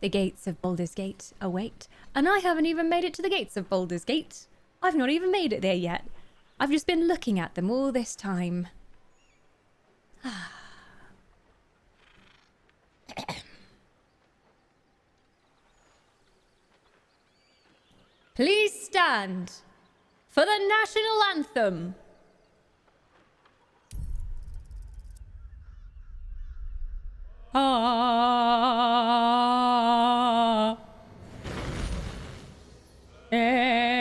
The gates of Baldur's Gate await. And I haven't even made it to the gates of Baldur's Gate. I've not even made it there yet. I've just been looking at them all this time. Please stand for the national anthem. Ah. Eh.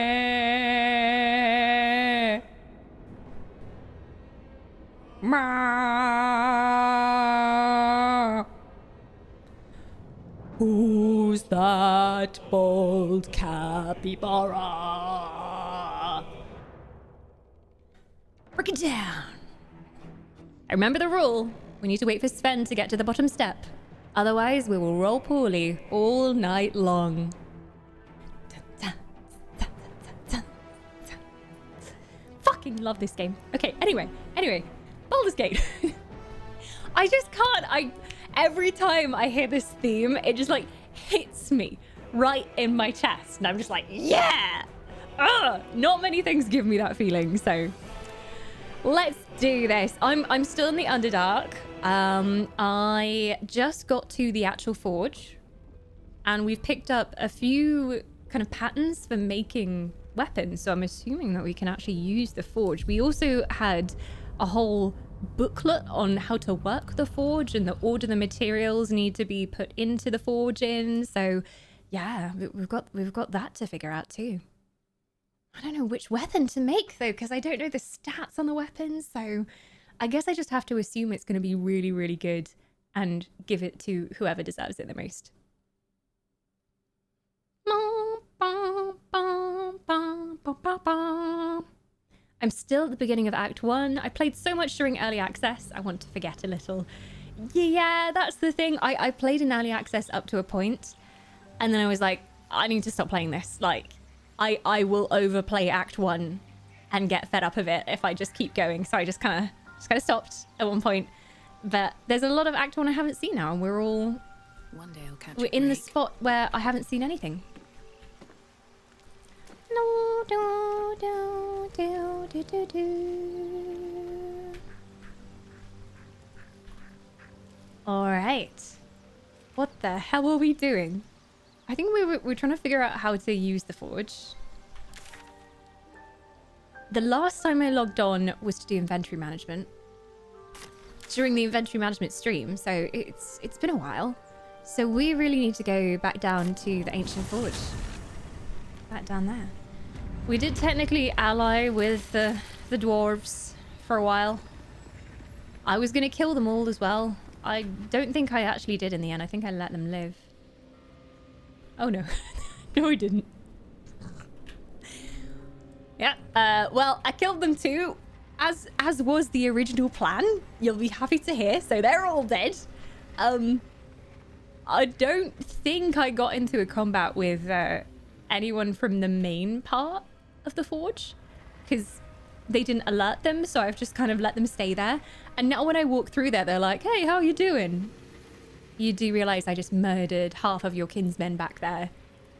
Ma. Who's that bold capybara? Break it down. I remember the rule. We need to wait for Sven to get to the bottom step. Otherwise, we will roll poorly all night long. Fucking love this game. Okay, anyway. Baldur's Gate. I just can't. Every time I hear this theme, it just like hits me right in my chest. And I'm just like, yeah! Not many things give me that feeling, so let's do this. I'm still in the Underdark. I just got to the actual forge, and we've picked up a few kind of patterns for making weapons, so I'm assuming that we can actually use the forge. We also had a whole booklet on how to work the forge and the order the materials need to be put into the forge in. So yeah, we've got that to figure out too. I don't know which weapon to make though, because I don't know the stats on the weapons, so I guess I just have to assume it's going to be really, really good and give it to whoever deserves it the most. I'm still at the beginning of Act 1. I played so much during Early Access, I want to forget a little. Yeah, that's the thing. I played in Early Access up to a point, and then I was like, I need to stop playing this. Like, I will overplay Act 1 and get fed up of it if I just keep going. So I just kind of stopped at one point. But there's a lot of Act 1 I haven't seen now, and we're in the spot where I haven't seen anything. All right. What the hell are we doing? I think we're trying to figure out how to use the forge. The last time I logged on was to do inventory management during the inventory management stream, so it's been a while. So we really need to go back down to the ancient forge. Back down there. We did technically ally with the dwarves for a while. I was going to kill them all as well. I don't think I actually did in the end. I think I let them live. Oh no. No, I didn't. Yeah, well, I killed them too, as was the original plan. You'll be happy to hear. So they're all dead. I don't think I got into a combat with anyone from the main part of the forge, because they didn't alert them, so I've just kind of let them stay there. And now when I walk through there, they're like, hey, how are you doing? You do realize I just murdered half of your kinsmen back there.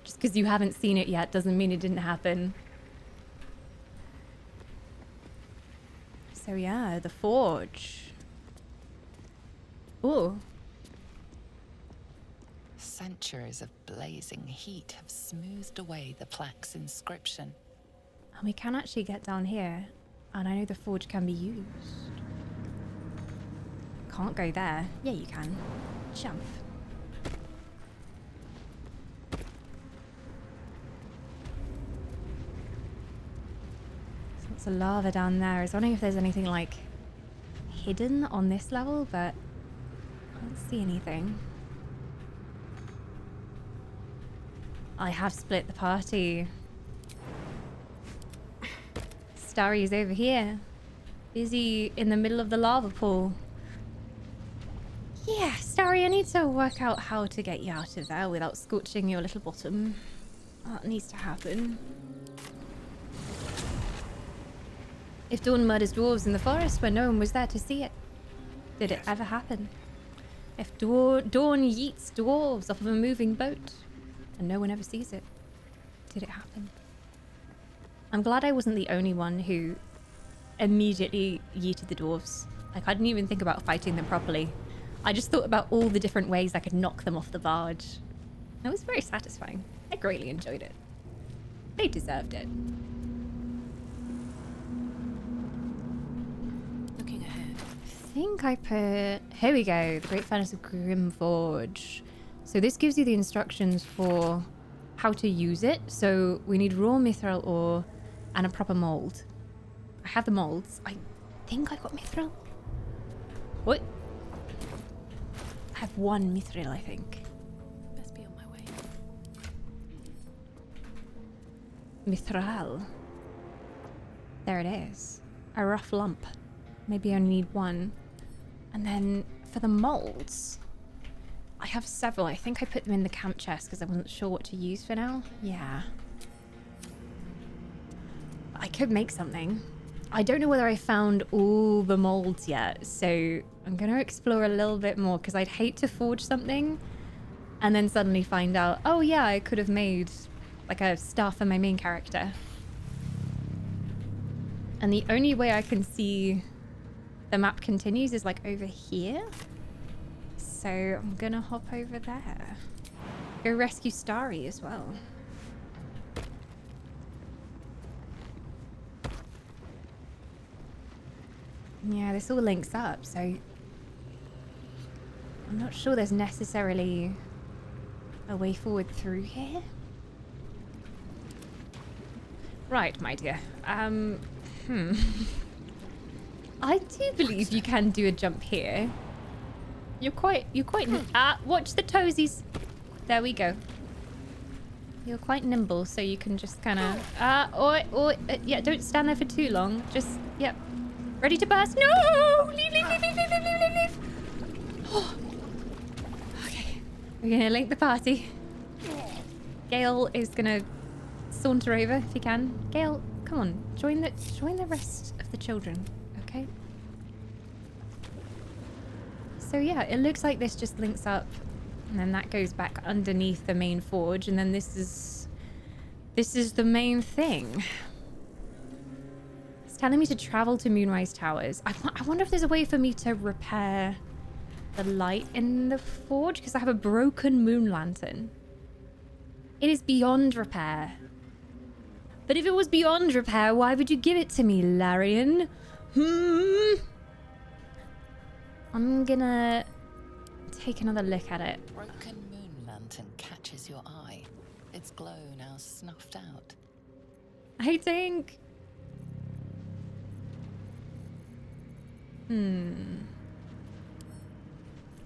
Just because you haven't seen it yet doesn't mean it didn't happen. So yeah, the forge. Ooh. Centuries of blazing heat have smoothed away the plaque's inscription. And we can actually get down here. And I know the forge can be used. Can't go there. Yeah, you can. Jump. There's lots of lava down there. I was wondering if there's anything like hidden on this level, but I can't see anything. I have split the party. Starry's over here, busy in the middle of the lava pool. Yeah, Starry, I need to work out how to get you out of there without scorching your little bottom. That needs to happen. If Dawn murders dwarves in the forest when no one was there to see it, did it ever happen? If Dawn yeets dwarves off of a moving boat and no one ever sees it, did it happen? I'm glad I wasn't the only one who immediately yeeted the dwarves. Like, I didn't even think about fighting them properly. I just thought about all the different ways I could knock them off the barge. It was very satisfying. I greatly enjoyed it. They deserved it. Looking ahead. I think I put... Here we go. The Great Furnace of Grimforge. So this gives you the instructions for how to use it. So we need raw mithril ore and a proper mold. I have the molds. I think I've got mithril. What? I have one mithril, I think. Best be on my way. Mithril. There it is. A rough lump. Maybe I only need one. And then for the molds, I have several. I think I put them in the camp chest because I wasn't sure what to use for now. Yeah. I could make something. I don't know whether I found all the molds yet, so I'm going to explore a little bit more because I'd hate to forge something and then suddenly find out, oh yeah, I could have made like a staff for my main character. And the only way I can see the map continues is like over here. So I'm going to hop over there. Go rescue Starry as well. Yeah, this all links up, so I'm not sure there's necessarily a way forward through here. Right, my dear. I do believe you can do a jump here. You're quite watch the toesies. There we go. You're quite nimble, so you can just kind of yeah, don't stand there for too long. Just yep. Ready to burst? No! Leave. Oh. Okay. We're gonna link the party. Gale is gonna saunter over if he can. Gale, come on. Join the rest of the children, okay? So yeah, it looks like this just links up and then that goes back underneath the main forge and then this is the main thing. Telling me to travel to Moonrise Towers. I wonder if there's a way for me to repair the light in the forge because I have a broken moon lantern. It is beyond repair. But if it was beyond repair, why would you give it to me, Larian? I'm gonna take another look at it. Broken moon lantern catches your eye. Its glow now snuffed out. I think...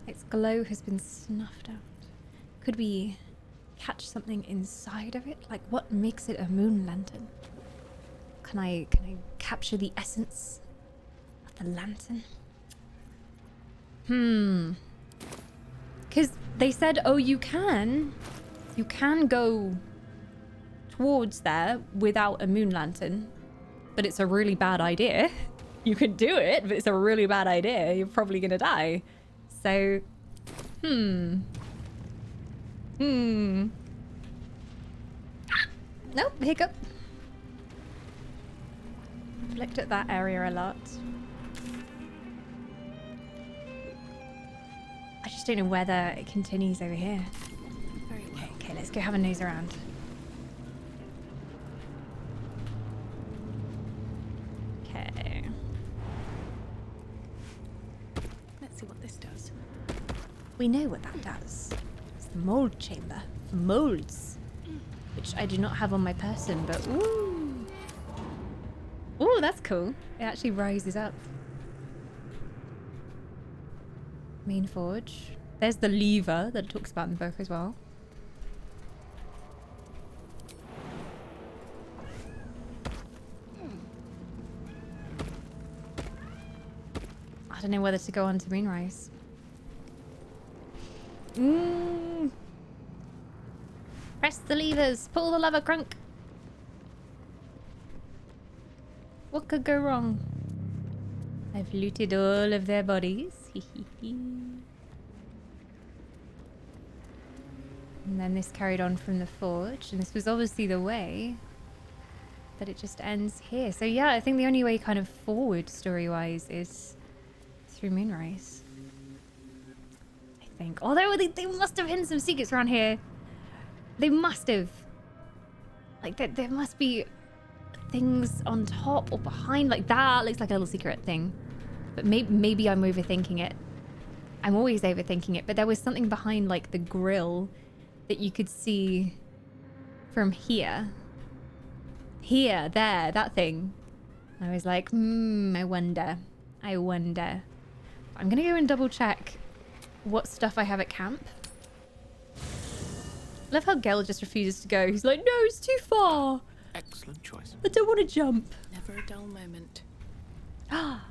Its glow has been snuffed out. Could we catch something inside of it? Like, what makes it a moon lantern? Can I capture the essence of the lantern? Because they said, oh, you can go towards there without a moon lantern, but it's a really bad idea. You could do it, but it's a really bad idea. You're probably gonna die. So, Nope, hiccup. I've looked at that area a lot. I just don't know whether it continues over here. Very well. Okay, let's go have a nose around. Okay. Let's see what this does. We know what that does. It's the mold chamber for molds, which I do not have on my person, but ooh. Ooh, that's cool. It actually rises up. Main forge. There's the lever that it talks about in the book as well. I don't know whether to go on to Moonrise. Press the levers. Pull the lever, Crunk. What could go wrong? I've looted all of their bodies. And then this carried on from the forge, and this was obviously the way, but it just ends here. So yeah, I think the only way kind of forward story-wise is through Moonrise. I think. Although they must have hidden some secrets around here. They must have. Like, there must be things on top or behind. Like, that looks like a little secret thing. But maybe I'm overthinking it. I'm always overthinking it. But there was something behind, like, the grill that you could see from here. Here, there, that thing. I was like, I wonder. I'm gonna go and double check what stuff I have at camp. Love how Gel just refuses to go. He's like, no, it's too far. Excellent choice. I don't want to jump. Never a dull moment. Ah.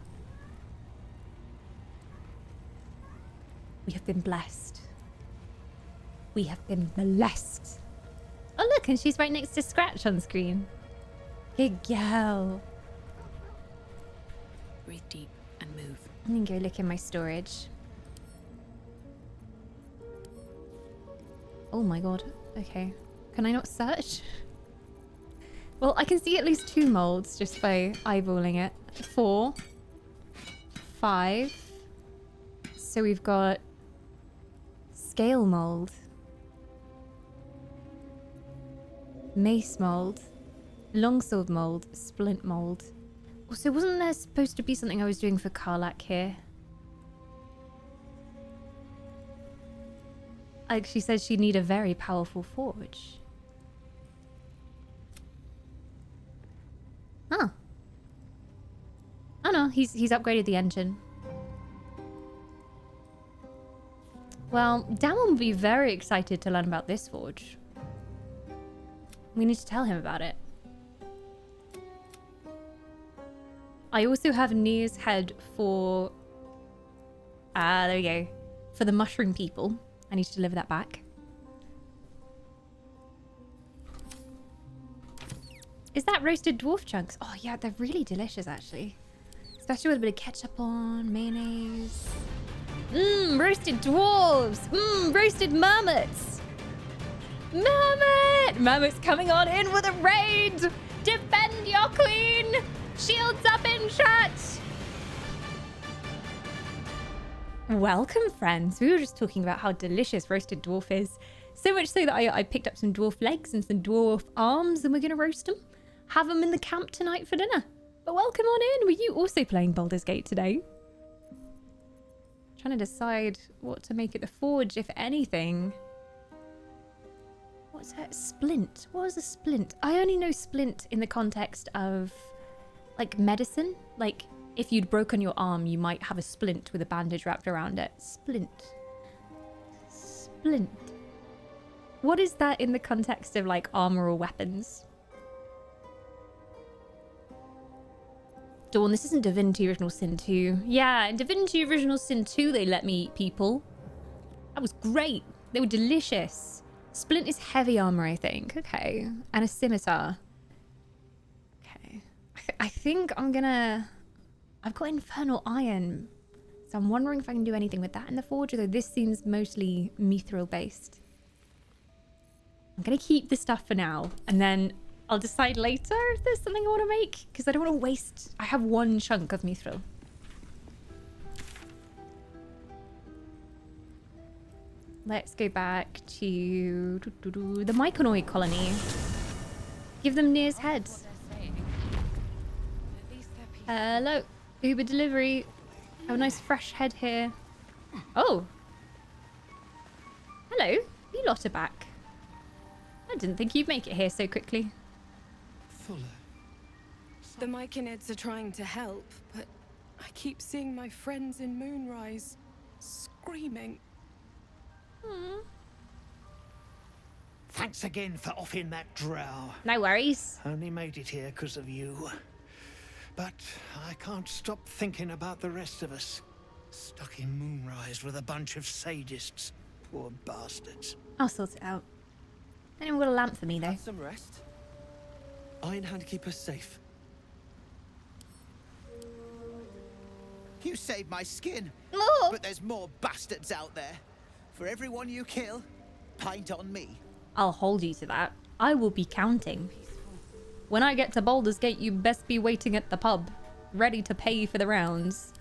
We have been blessed. We have been blessed. Oh, look, and she's right next to Scratch on screen. Good girl. Breathe deep and move. I'm gonna go look in my storage. Oh my god. Okay. Can I not search? Well, I can see at least 2 molds just by eyeballing it. 4. 5. So we've got scale mold. Mace mold. Longsword mold. Splint mold. Also, wasn't there supposed to be something I was doing for Karlak here? Like, she said she'd need a very powerful forge. Huh. Oh no, he's upgraded the engine. Well, Damon will be very excited to learn about this forge. We need to tell him about it. I also have Nia's head for... there we go. For the mushroom people. I need to deliver that back. Is that roasted dwarf chunks? Oh yeah, they're really delicious actually. Especially with a bit of ketchup on, mayonnaise. Roasted dwarves. Roasted marmots. Marmot's coming on in with a raid. Defend your queen. Shields up in chat. Welcome, friends. We were just talking about how delicious roasted dwarf is. So much so that I picked up some dwarf legs and some dwarf arms, and we're going to roast them. Have them in the camp tonight for dinner. But welcome on in. Were you also playing Baldur's Gate today? Trying to decide what to make at the forge, if anything. What's that? Splint. What is a splint? I only know splint in the context of, like, medicine. Like, if you'd broken your arm, you might have a splint with a bandage wrapped around it. Splint. Splint. What is that in the context of, like, armor or weapons? Dawn, this isn't Divinity Original Sin 2. Yeah, in Divinity Original Sin 2, they let me eat people. That was great. They were delicious. Splint is heavy armor, I think. Okay. And a scimitar. Okay. I think I'm gonna... I've got Infernal Iron. So I'm wondering if I can do anything with that in the forge, although this seems mostly mithril based. I'm gonna keep this stuff for now, and then I'll decide later if there's something I want to make, because I don't want to waste... I have 1 chunk of mithril. Let's go back to the Mykonoid colony. Give them Nia's head. Hello. Uber delivery. Have a nice fresh head here. Oh. Hello. You lot are back. I didn't think you'd make it here so quickly. Fuller. The Myconids are trying to help, but I keep seeing my friends in Moonrise screaming. Thanks again for offing that drow. No worries. Only made it here because of you. But I can't stop thinking about the rest of us. Stuck in Moonrise with a bunch of sadists. Poor bastards. I'll sort it out. Anyone got a lamp for me, though? Have some rest. Iron Hand keep us safe. You saved my skin, Oh. but there's more bastards out there. For everyone you kill, Paint on me. I'll hold you to that. I will be counting. When I get to Baldur's Gate, you best be waiting at the pub, ready to pay for the rounds.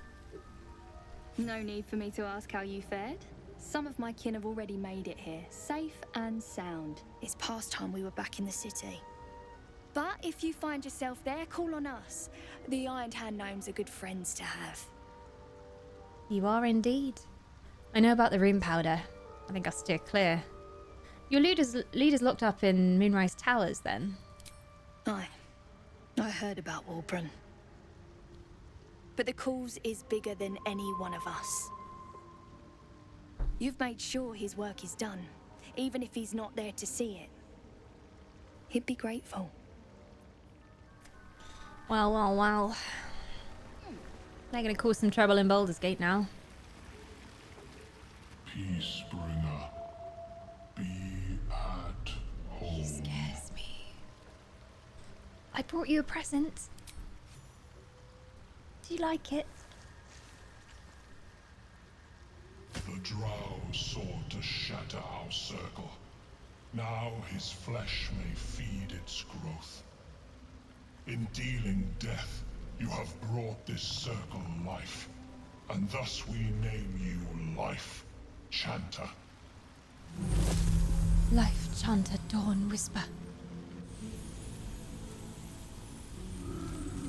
No need for me to ask how you fared. Some of my kin have already made it here, safe and sound. It's past time we were back in the city. But if you find yourself there, call on us. The Iron Hand gnomes are good friends to have. You are indeed. I know about the rune powder. I think I'll steer clear. Your leader's locked up in Moonrise Towers, then? Aye. I heard about Walbrun. But the cause is bigger than any one of us. You've made sure his work is done, even if he's not there to see it. He'd be grateful. Well, well, well. They're gonna cause some trouble in Baldur's Gate now. Peacebringer, be at home. He scares me. I brought you a present. Do you like it? The Drow sought to shatter our circle. Now his flesh may feed its growth. In dealing death, you have brought this circle life, and thus we name you Life Chanter. Life Chanter Dawn Whisper.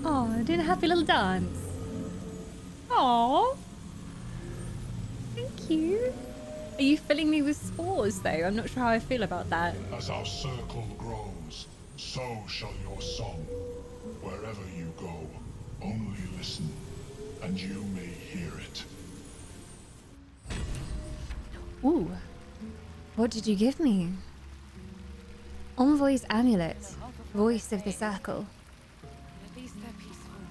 Oh, doing a happy little dance. Oh, thank you. Are you filling me with spores, though? I'm not sure how I feel about that. As our circle grows, so shall your song. Wherever you go, only listen, and you may hear it. Ooh. What did you give me? Envoy's amulet. Voice of the circle.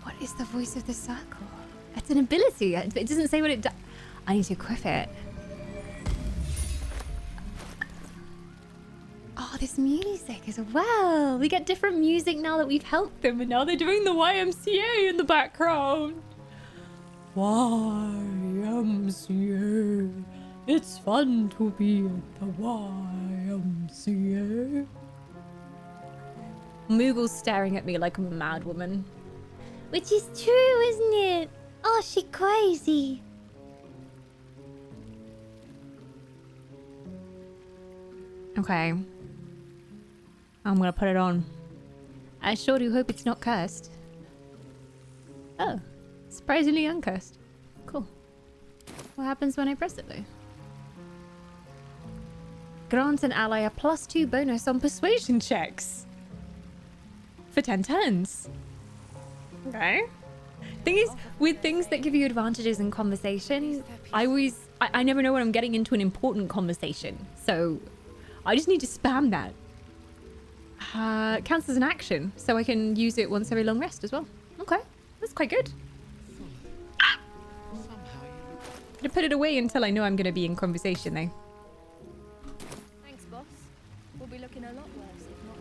What is the voice of the circle? It's an ability. It doesn't say what it does. I need to equip it. Oh, this music as well. We get different music now that we've helped them, and now they're doing the YMCA in the background. YMCA. It's fun to be at the YMCA. Moogle's staring at me like I'm a mad woman. Which is true, isn't it? Oh, she crazy. Okay. I'm gonna put it on. I sure do hope it's not cursed. Oh, surprisingly uncursed. Cool. What happens when I press it, though? Grants an ally a +2 bonus on persuasion checks. For 10 turns. Okay. Thing is, with things that give you advantages in conversation, I never know when I'm getting into an important conversation. So, I just need to spam that. Counts as an action, so I can use it once every long rest as well. Okay, that's quite good. I'm gonna put it away until I know I'm gonna be in conversation, though. Thanks, boss. We'll be looking a lot worse if not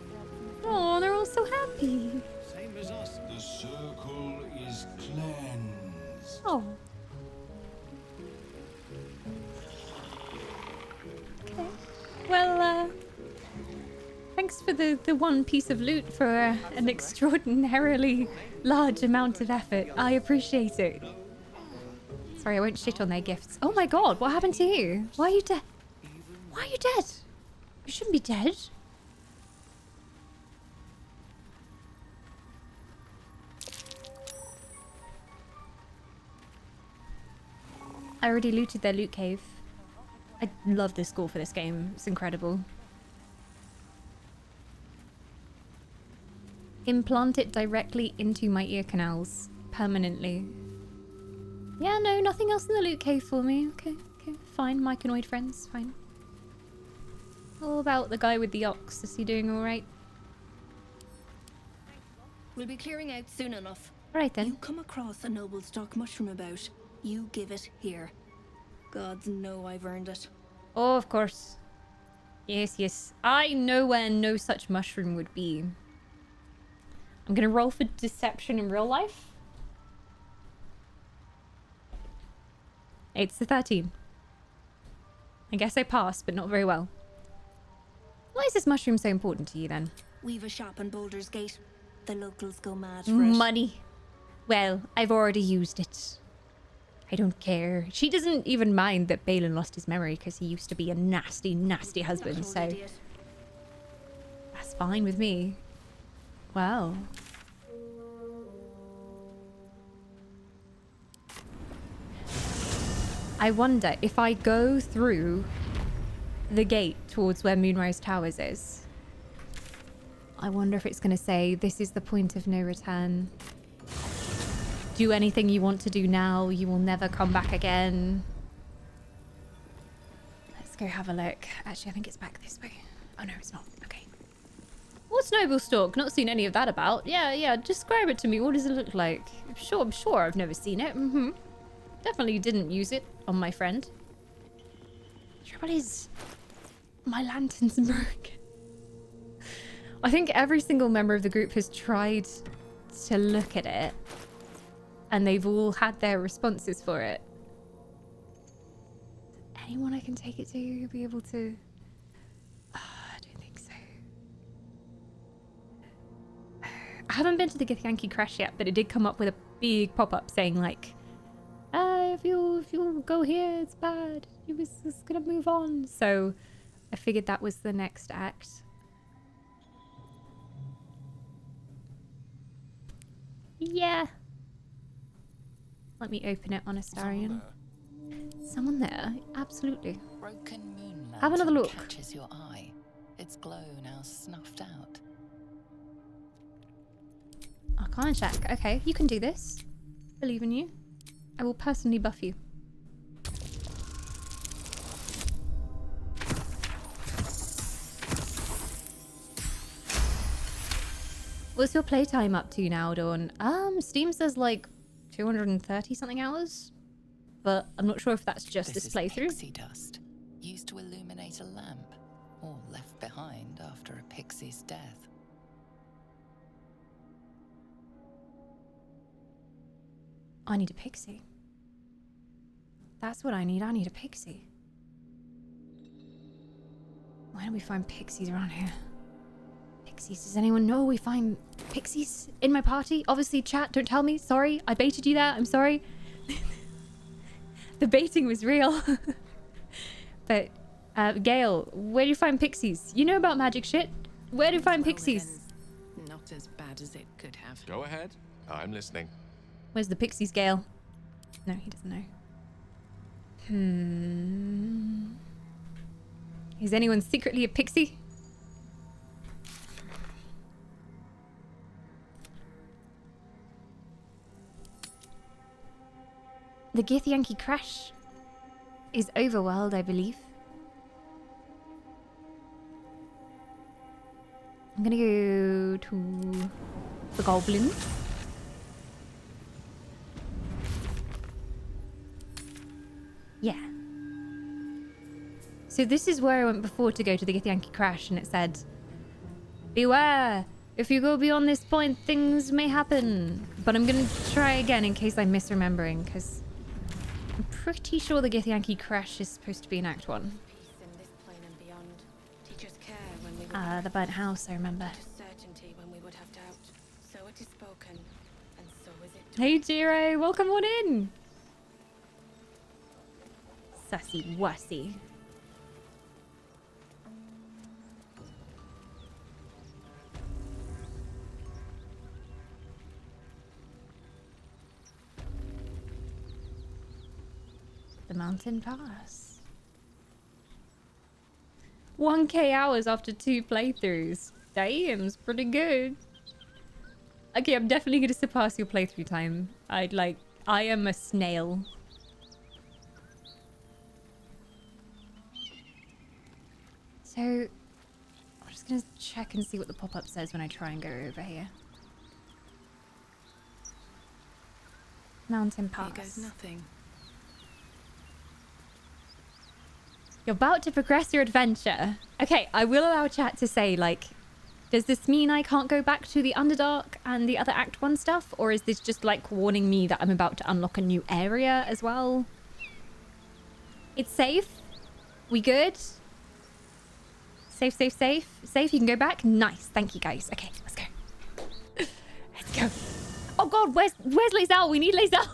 for Oh, they're all so happy. Same as us. The circle is cleansed. Oh. Okay. Well, thanks for the one piece of loot for an extraordinarily large amount of effort. I appreciate it. Sorry, I won't shit on their gifts. Oh my god, what happened to you? Why are you dead? Why are you dead? You shouldn't be dead. I already looted their loot cave. I love the score for this game. It's incredible. Implant it directly into my ear canals. Permanently. Yeah, no, nothing else in the loot cave for me. Okay, fine. Myconoid friends, fine. All about the guy with the ox. Is he doing alright? We'll be clearing out soon enough. Alright then. You come across a noble stock mushroom about, you give it here. Gods know I've earned it. Oh, of course. Yes. I know where no such mushroom would be. I'm gonna roll for deception in real life. It's a 13. I guess I passed, but not very well. Why is this mushroom so important to you then? We've a shop in Baldur's Gate. The locals go mad for it. Money. Well, I've already used it. I don't care. She doesn't even mind that Balin lost his memory because he used to be a nasty, nasty husband, so that's fine with me. Wow. I wonder if I go through the gate towards where Moonrise Towers is. I wonder if it's going to say, this is the point of no return. Do anything you want to do now. You will never come back again. Let's go have a look. Actually, I think it's back this way. Oh, no, it's not. Okay. What's Noble Stalk? Not seen any of that about. Yeah. Describe it to me. What does it look like? I'm sure I've never seen it. Definitely didn't use it on my friend. The trouble is, my lantern's broken. I think every single member of the group has tried to look at it, and they've all had their responses for it. Anyone I can take it to be able to... I don't think so. I haven't been to the Githyanki Crash yet, but it did come up with a big pop-up saying like, if you go here, it's bad. You was just gonna move on. So I figured that was the next act. Yeah. Let me open it on Astarion. Someone there? Absolutely. Broken moon Have another look. Catches your eye. Its glow now snuffed out. Arcana check. Okay, you can do this. Believe in you. I will personally buff you. What's your playtime up to now, Dawn? Steam says like 230 something hours, but I'm not sure if that's just this playthrough. Pixie dust, used to illuminate a lamp, or left behind after a pixie's death. I need a pixie. That's what I need. I need a pixie. Where do we find pixies around here? Pixies. Does anyone know we find pixies in my party? Obviously, chat, don't tell me. Sorry, I baited you there. I'm sorry. The baiting was real. But, Gale, where do you find pixies? You know about magic shit. Where do you find pixies? Not as bad as it could have. Go ahead. I'm listening. Where's the pixies, Gale? No, he doesn't know. Is anyone secretly a pixie? The Githyanki Crash is overworld, I believe. I'm gonna go to the goblins. Yeah. So this is where I went before to go to the Githyanki Crash, and it said, beware! If you go beyond this point, things may happen. But I'm gonna try again in case I'm misremembering, because I'm pretty sure the Githyanki Crash is supposed to be in Act 1. The burnt house, I remember. Hey Jiro, welcome on in! Sussy wussy. The mountain pass. 1k hours after 2 playthroughs. Damn's pretty good. Okay, I'm definitely gonna surpass your playthrough time. I am a snail. So, I'm just gonna check and see what the pop-up says when I try and go over here. Mountain pass. Here goes nothing. You're about to progress your adventure. Okay, I will allow chat to say, like, does this mean I can't go back to the Underdark and the other Act 1 stuff? Or is this just, like, warning me that I'm about to unlock a new area as well? It's safe? We good? Safe, safe, safe. Safe, you can go back. Nice. Thank you, guys. Okay, let's go. Let's go. Oh, God, where's Lae'zel? We need Lae'zel.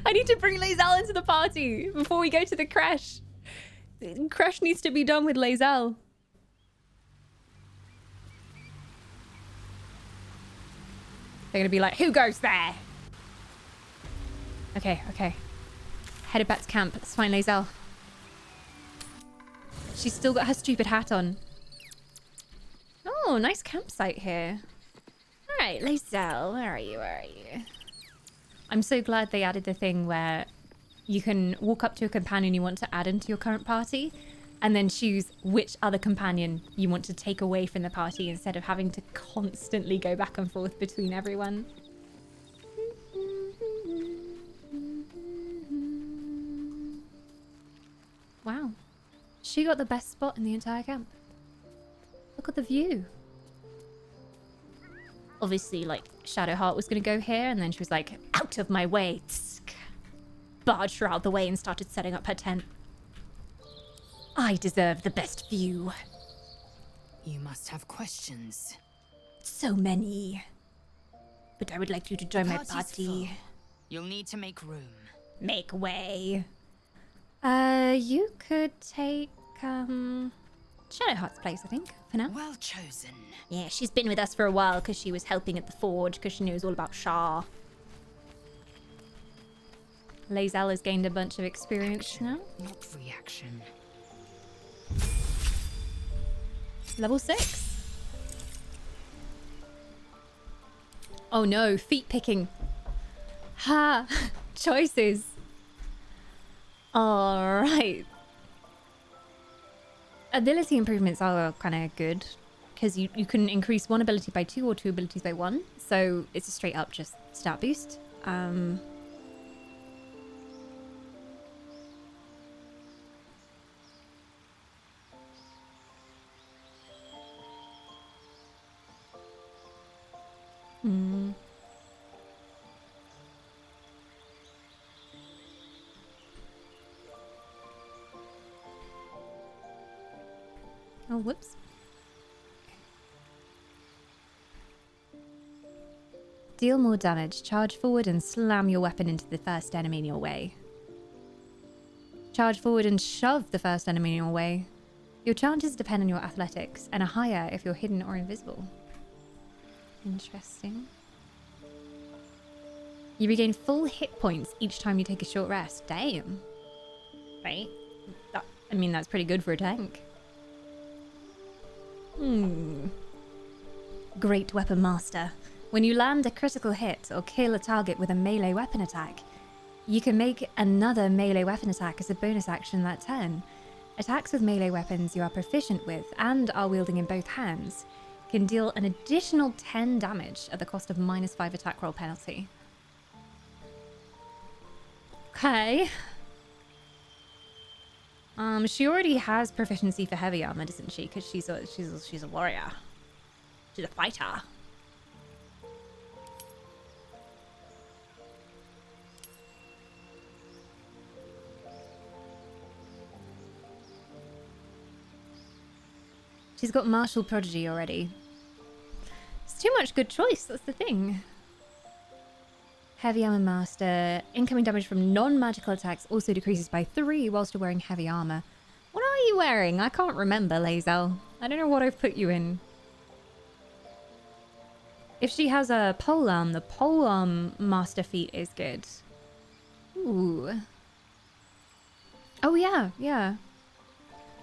I need to bring Lae'zel into the party before we go to the crash. Crash needs to be done with Lae'zel. They're gonna be like, who goes there? Okay, okay. Headed back to camp. Let's find Lae'zel. She's still got her stupid hat on. Oh, nice campsite here. All right, Lae'zel, where are you? Where are you? I'm so glad they added the thing where you can walk up to a companion you want to add into your current party and then choose which other companion you want to take away from the party instead of having to constantly go back and forth between everyone. Wow. She got the best spot in the entire camp. Look at the view. Obviously, like, Shadowheart was going to go here, and then she was like, out of my way. Tsk. Barged her out of the way and started setting up her tent. I deserve the best view. You must have questions. So many. But I would like you to join my Party's party. full. You'll need to make room. Make way. You could take, Shadowheart's place, I think, for now. Well chosen. Yeah, she's been with us for a while because she was helping at the forge because she knows all about Shah. Lae'zel has gained a bunch of experience Action, now. not reaction. Level 6. Oh no, feet picking. Ha! Choices. Alright. Ability improvements are kind of good because you can increase one ability by 2 or 2 abilities by 1. So it's a straight up just stat boost. Oh, whoops. Deal more damage. Charge forward and slam your weapon into the first enemy in your way. Charge forward and shove the first enemy in your way. Your chances depend on your athletics and are higher if you're hidden or invisible. Interesting. You regain full hit points each time you take a short rest. Damn. Right? I mean, that's pretty good for a tank. Great Weapon Master. When you land a critical hit or kill a target with a melee weapon attack, you can make another melee weapon attack as a bonus action that turn. Attacks with melee weapons you are proficient with and are wielding in both hands can deal an additional 10 damage at the cost of -5 attack roll penalty. Okay. She already has proficiency for heavy armor, doesn't she? Because she's a warrior. She's a fighter. She's got martial prodigy already. It's too much good choice, that's the thing. Heavy armor master. Incoming damage from non-magical attacks also decreases by 3 whilst you're wearing heavy armor. What are you wearing? I can't remember, Lae'zel. I don't know what I've put you in. If she has a polearm, the polearm master feat is good. Ooh. Oh yeah, yeah.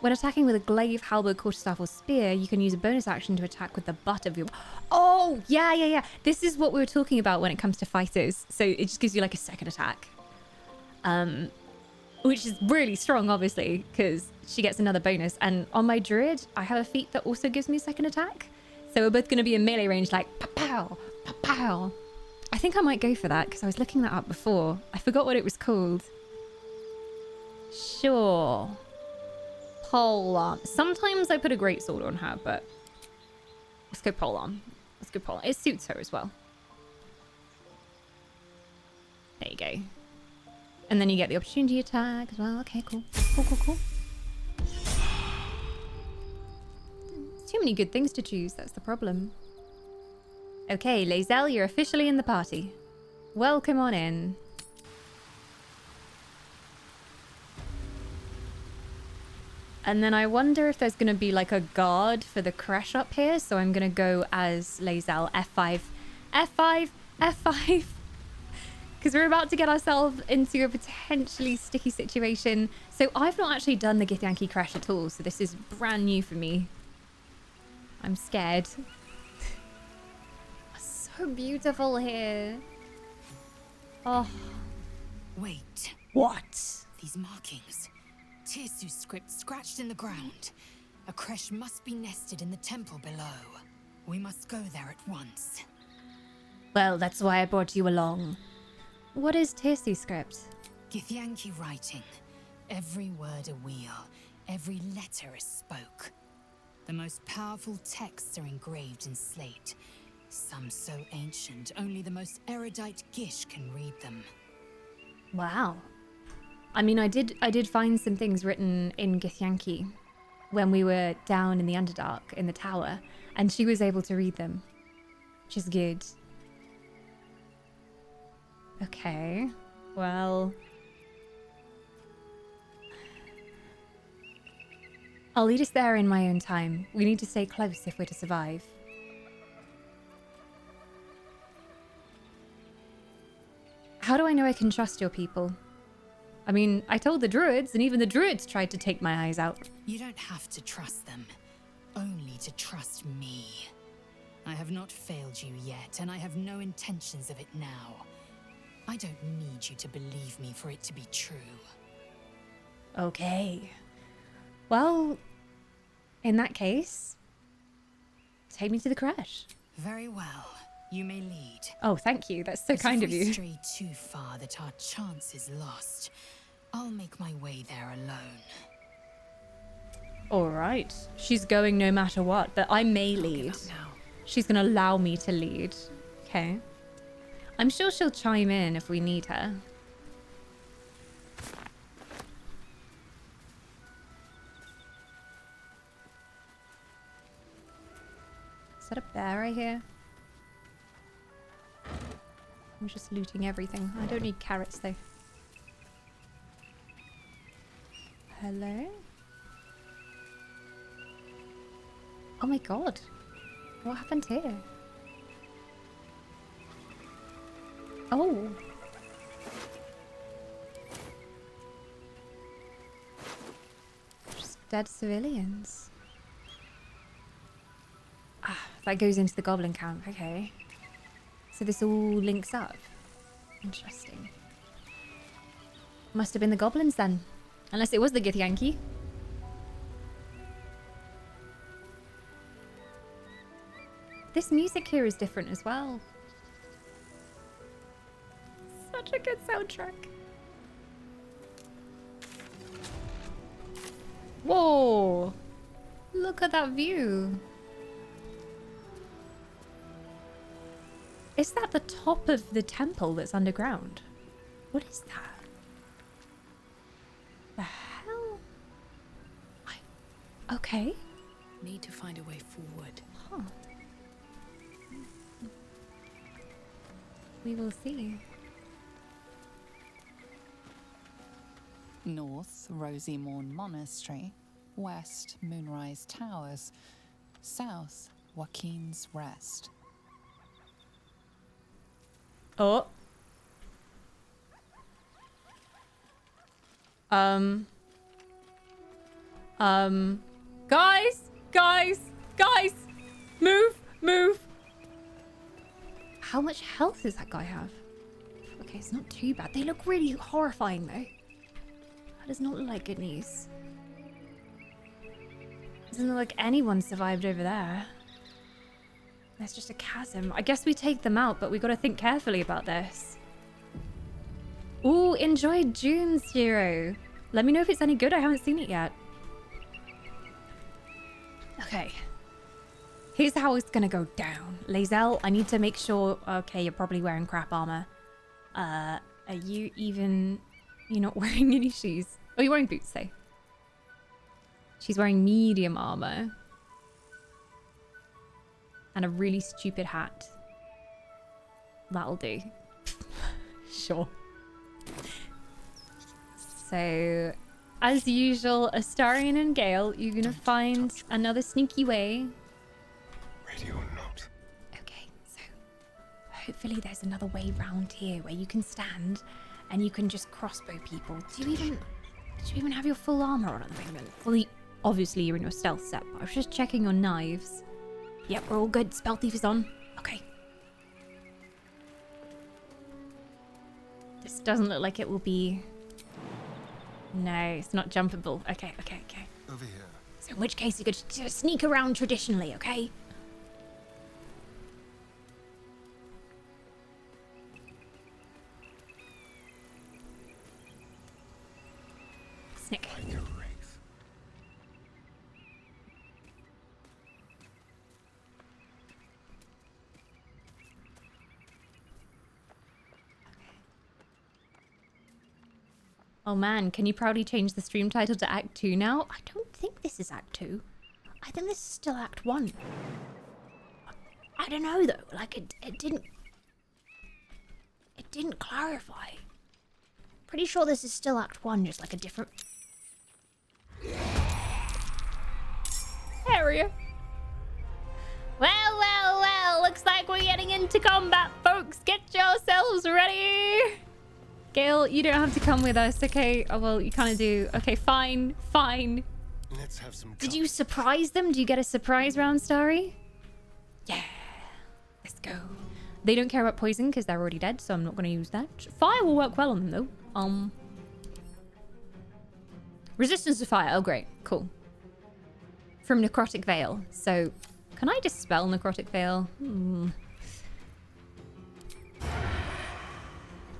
When attacking with a glaive, halberd, quarterstaff, or spear, you can use a bonus action to attack with the butt of your... Oh, yeah. This is what we were talking about when it comes to fighters. So it just gives you like a second attack. Which is really strong, obviously, because she gets another bonus. And on my druid, I have a feat that also gives me a second attack. So we're both going to be in melee range, like, pow, pow. I think I might go for that, because I was looking that up before. I forgot what it was called. Sure. Polearm. Sometimes I put a greatsword on her, but let's go polearm. Let's go polearm. It suits her as well. There you go. And then you get the opportunity attack as well. Okay, cool. Cool. Too many good things to choose, that's the problem. Okay, Lae'zel, you're officially in the party. Welcome on in. And then I wonder if there's going to be like a guard for the crash up here. So I'm going to go as Lae'zel. F5. F5. F5. Because we're about to get ourselves into a potentially sticky situation. So I've not actually done the Githyanki crash at all. So this is brand new for me. I'm scared. So beautiful here. Oh. Wait. What? These markings. Tirsu's script scratched in the ground. A creche must be nested in the temple below. We must go there at once. Well, that's why I brought you along. What is Tirsu's script? Githyanki writing. Every word a wheel. Every letter a spoke. The most powerful texts are engraved in slate. Some so ancient, only the most erudite Gish can read them. Wow. I mean, I did find some things written in Githyanki when we were down in the Underdark in the tower, and she was able to read them, which is good. Okay, well, I'll lead us there in my own time. We need to stay close if we're to survive. How do I know I can trust your people? I mean, I told the Druids, and even the Druids tried to take my eyes out. You don't have to trust them, only to trust me. I have not failed you yet, and I have no intentions of it now. I don't need you to believe me for it to be true. Okay. Well, in that case, take me to the crash. Very well. You may lead. Oh, thank you. That's so kind of you. If we stray too far that our chance is lost, I'll make my way there alone. All right. She's going no matter what, but I may lead. She's going to allow me to lead. Okay. I'm sure she'll chime in if we need her. Is that a bear right here? I'm just looting everything. I don't need carrots though. Hello? Oh my god. What happened here? Oh. Just dead civilians. Ah, that goes into the goblin camp. Okay. So this all links up. Interesting. Must have been the goblins then. Unless it was the Githyanki. This music here is different as well. Such a good soundtrack. Whoa! Look at that view. Is that the top of the temple that's underground? What is that? The hell? Okay. Need to find a way forward. Huh. We will see. North, Rosy Morn Monastery. West, Moonrise Towers. South, Joaquin's Rest. Oh. Guys! Move! How much health does that guy have? Okay, it's not too bad. They look really horrifying, though. That does not look like good news. Doesn't look like anyone survived over there. There's just a chasm. I guess we take them out, but we got to think carefully about this. Ooh, enjoy June's Hero. Let me know if it's any good. I haven't seen it yet. Okay. Here's how it's gonna go down. Lae'zel, I need to make sure... Okay, you're probably wearing crap armor. Are you even... You're not wearing any shoes. Oh, you're wearing boots, though. She's wearing medium armor. and a really stupid hat. That'll do. Sure. So, as usual, Astarion and Gale, you're gonna find another sneaky way. Ready or not. Okay, so hopefully there's another way round here where you can stand and you can just crossbow people. Do you even have your full armor on at the moment? Well, obviously you're in your stealth set, but I was just checking your knives. Yep, we're all good. Spell thief is on. Okay. This doesn't look like it will be... No, it's not jumpable. Okay. Over here. So in which case you could just sneak around traditionally, okay? Snick. Like a wraith. Oh man, can you proudly change the stream title to Act 2 now? I don't think this is Act 2. I think this is still Act 1. I don't know though, like it didn't clarify. Pretty sure this is still Act 1, just like a different area. Well, looks like we're getting into combat, folks. Get yourselves ready. Gale, you don't have to come with us, okay? Oh, well, you kind of do. Okay, fine. Let's have some. Did you surprise them? Do you get a surprise round, Starry? Yeah. Let's go. They don't care about poison because they're already dead, so I'm not going to use that. Fire will work well on them, though. Resistance to fire. Oh, great. Cool. From Necrotic Veil. So, can I dispel Necrotic Veil?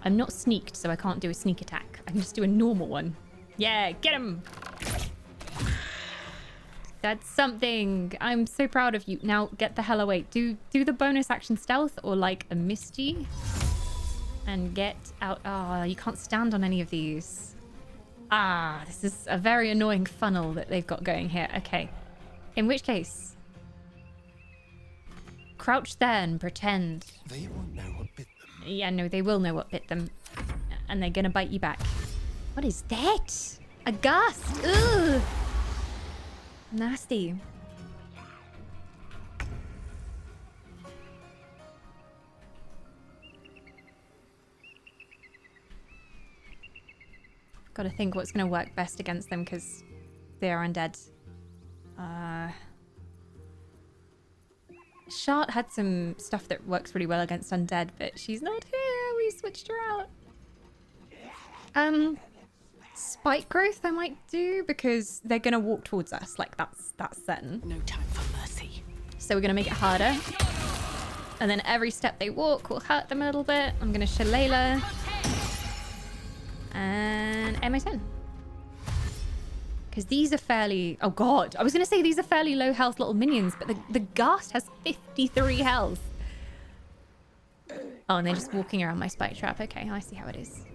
I'm not sneaked, so I can't do a sneak attack. I can just do a normal one. Yeah, get him! That's something. I'm so proud of you. Now, get the hell away. Do the bonus action stealth or like a Misty. And get out. Ah, you can't stand on any of these. Ah, this is a very annoying funnel that they've got going here. Okay. In which case, crouch there and pretend. They won't know what bit them. Yeah, no, they will know what bit them. And they're gonna bite you back. What is that? A gust! Ugh! Nasty. Gotta think what's gonna work best against them because they are undead. Shart had some stuff that works really well against undead, but she's not here. We switched her out. Spike growth I might do because they're gonna walk towards us. Like that's certain. No time for mercy. So we're gonna make it harder. And then every step they walk will hurt them a little bit. I'm gonna Shillelagh. And MA10. Because these are fairly... Oh god, I was going to say these are fairly low health little minions, but the Ghast has 53 health. Oh, and they're just walking around my spike trap. Okay, I see how it is.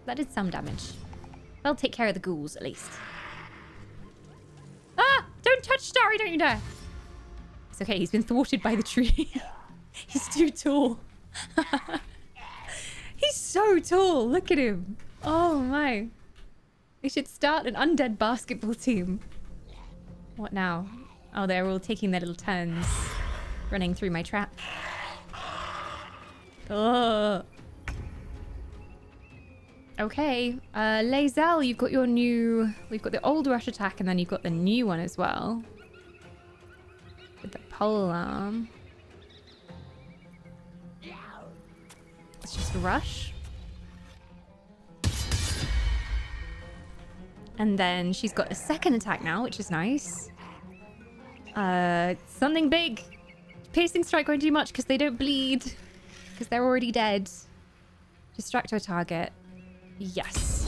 That did some damage. They'll take care of the ghouls, at least. Ah! Don't touch Starry, don't you dare! It's okay, he's been thwarted by the tree. He's too tall. He's so tall, look at him. Oh my. We should start an undead basketball team. What now? Oh, they're all taking their little turns. Running through my trap. Oh. Okay. Lae'zel, you've got your new... We've got the old rush attack and then you've got the new one as well. With the pole arm. Let's just rush. And then she's got a second attack now, which is nice. Something big. Piercing strike won't do much because they don't bleed. Because they're already dead. Distract our target. Yes.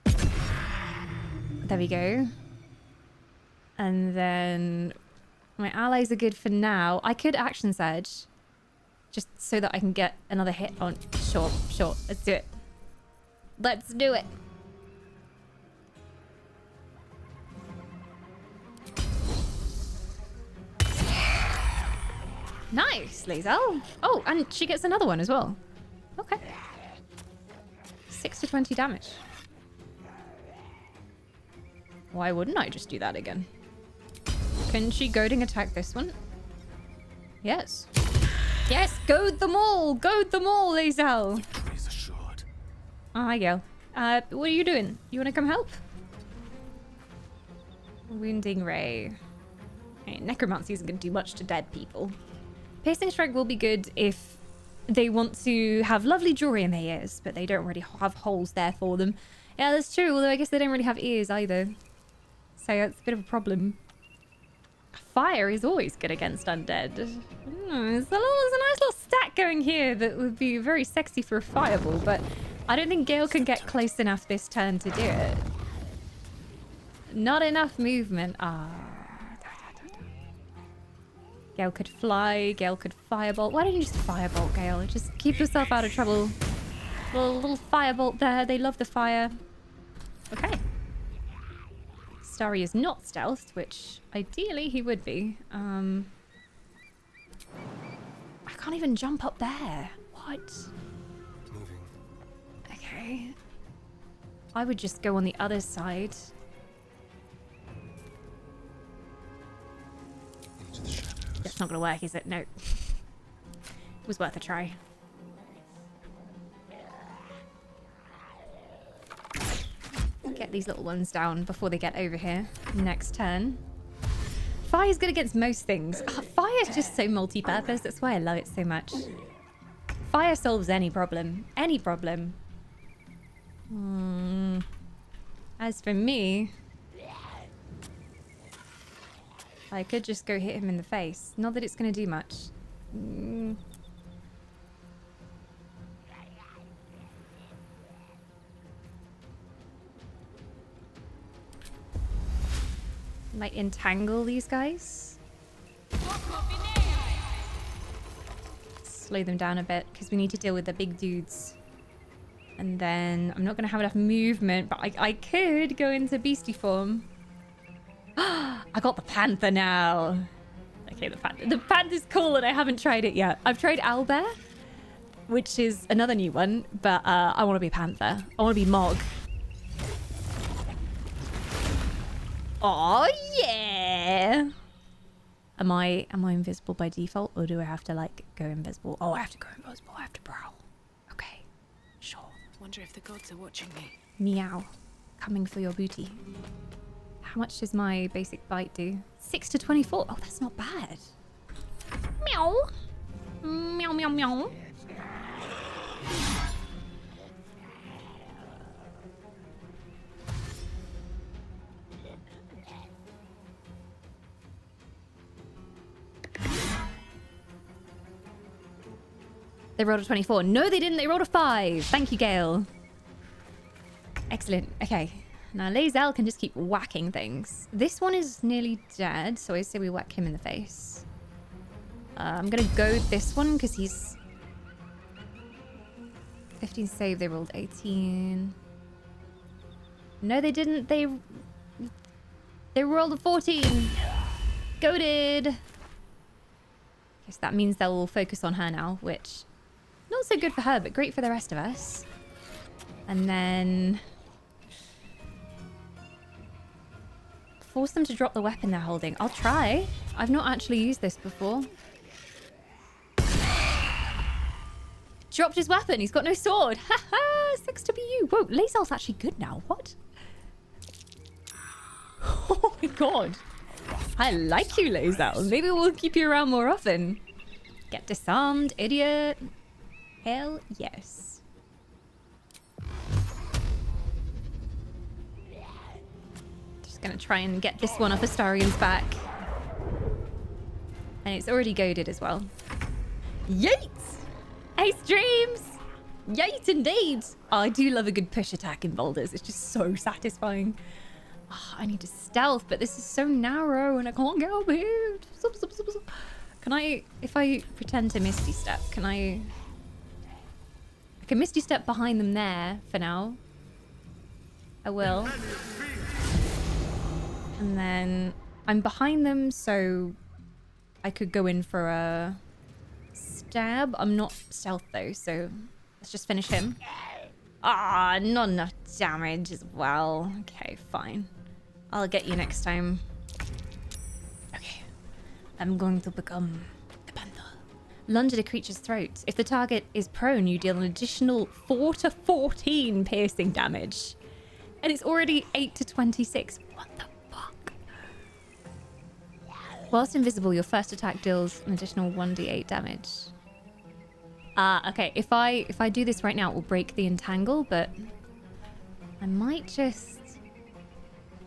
There we go. And then my allies are good for now. I could action surge. Just so that I can get another hit on... Sure. Let's do it. Let's do it. Nice, Lae'zel. Oh, and she gets another one as well. Okay. 6 to 20 damage. Why wouldn't I just do that again? Can she goading attack this one? Yes. Yes, goad them all! Goad them all, Lae'zel! Praise assured. Oh, hi, Gale. What are you doing? You want to come help? Wounding Ray. Hey, Necromancy isn't going to do much to dead people. Piercing Strike will be good if they want to have lovely jewelry in their ears, but they don't really have holes there for them. Yeah, that's true, although I guess they don't really have ears either. So it's a bit of a problem. Fire is always good against undead. There's a nice little stat going here that would be very sexy for a fireball, but I don't think Gale can get close enough this turn to do it. Not enough movement. Gale could fly, Gale could firebolt. Why don't you just firebolt, Gale? Just keep yourself out of trouble. Little firebolt there. They love the fire. Okay. Starry is not stealthed, which ideally he would be. I can't even jump up there. What? Moving. Okay. I would just go on the other side. Into the shadows. That's not gonna work, is it? No. It was worth a try. Get these little ones down before they get over here. Next turn. Fire's good against most things. Fire's just so multi-purpose. That's why I love it so much. Fire solves any problem. Any problem. As for me, I could just go hit him in the face. Not that it's going to do much. Might entangle these guys. Slow them down a bit because we need to deal with the big dudes. And then I'm not going to have enough movement, but I could go into beastie form. I got the panther now. Okay, the panther. The panther's cool and I haven't tried it yet. I've tried owlbear, which is another new one, but I want to be panther. I want to be Mog. Oh yeah! Am I invisible by default, or do I have to like go invisible? Oh, I have to go invisible. I have to prowl. Okay, sure. Wonder if the gods are watching me. Meow, coming for your booty. How much does my basic bite do? 6 to 24. Oh, that's not bad. Meow. Meow meow meow. They rolled a 24. No, they didn't. They rolled a 5. Thank you, Gale. Excellent. Okay. Now, Lae'zel can just keep whacking things. This one is nearly dead, so I say we whack him in the face. I'm going to go this one because he's... 15 save. They rolled 18. No, they didn't. They rolled a 14. Goated. Okay, so that means they'll focus on her now, which... Not so good for her, but great for the rest of us. And then... Force them to drop the weapon they're holding. I'll try. I've not actually used this before. Dropped his weapon. He's got no sword. Haha! Sucks to be you. Whoa, Lae'zel's actually good now. What? Oh my god. I like you, Lae'zel. Maybe we'll keep you around more often. Get disarmed, idiot. Hell yes. Just gonna try and get this one off Astarion's back. And it's already goaded as well. Yeet! Ace dreams! Yeet indeed! Oh, I do love a good push attack in boulders. It's just so satisfying. Oh, I need to stealth, but this is so narrow and I can't get up here. Can I, if I pretend to Misty Step, can I can Misty Step behind them there for now. I will. And then I'm behind them, so I could go in for a stab. I'm not stealth though, so let's just finish him. Ah, not enough damage as well. Okay, fine. I'll get you next time. Okay. I'm going to become the panther. Lunge at a creature's throat. If the target is prone, you deal an additional 4 to 14 piercing damage. And it's already 8 to 26. What the fuck? Whilst invisible, your first attack deals an additional 1d8 damage. Okay. If I do this right now, it will break the entangle, but I might just...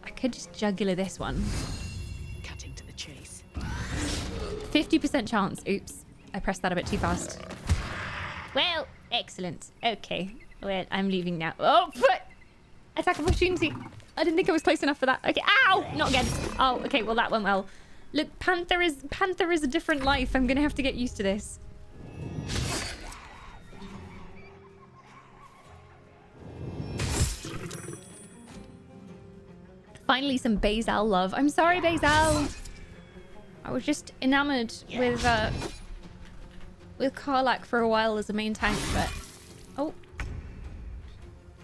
I could just jugular this one. Cutting to the chase. 50% chance. Oops. I pressed that a bit too fast. Well, excellent. Okay. Well, I'm leaving now. Oh, foot! Attack of opportunity. I didn't think I was close enough for that. Okay. Ow! Not again. Oh, okay. Well, that went well. Look, Panther is a different life. I'm going to have to get used to this. Finally, some Basil love. I'm sorry, Basil. I was just enamored with Karlach for a while as a main tank, but... Oh.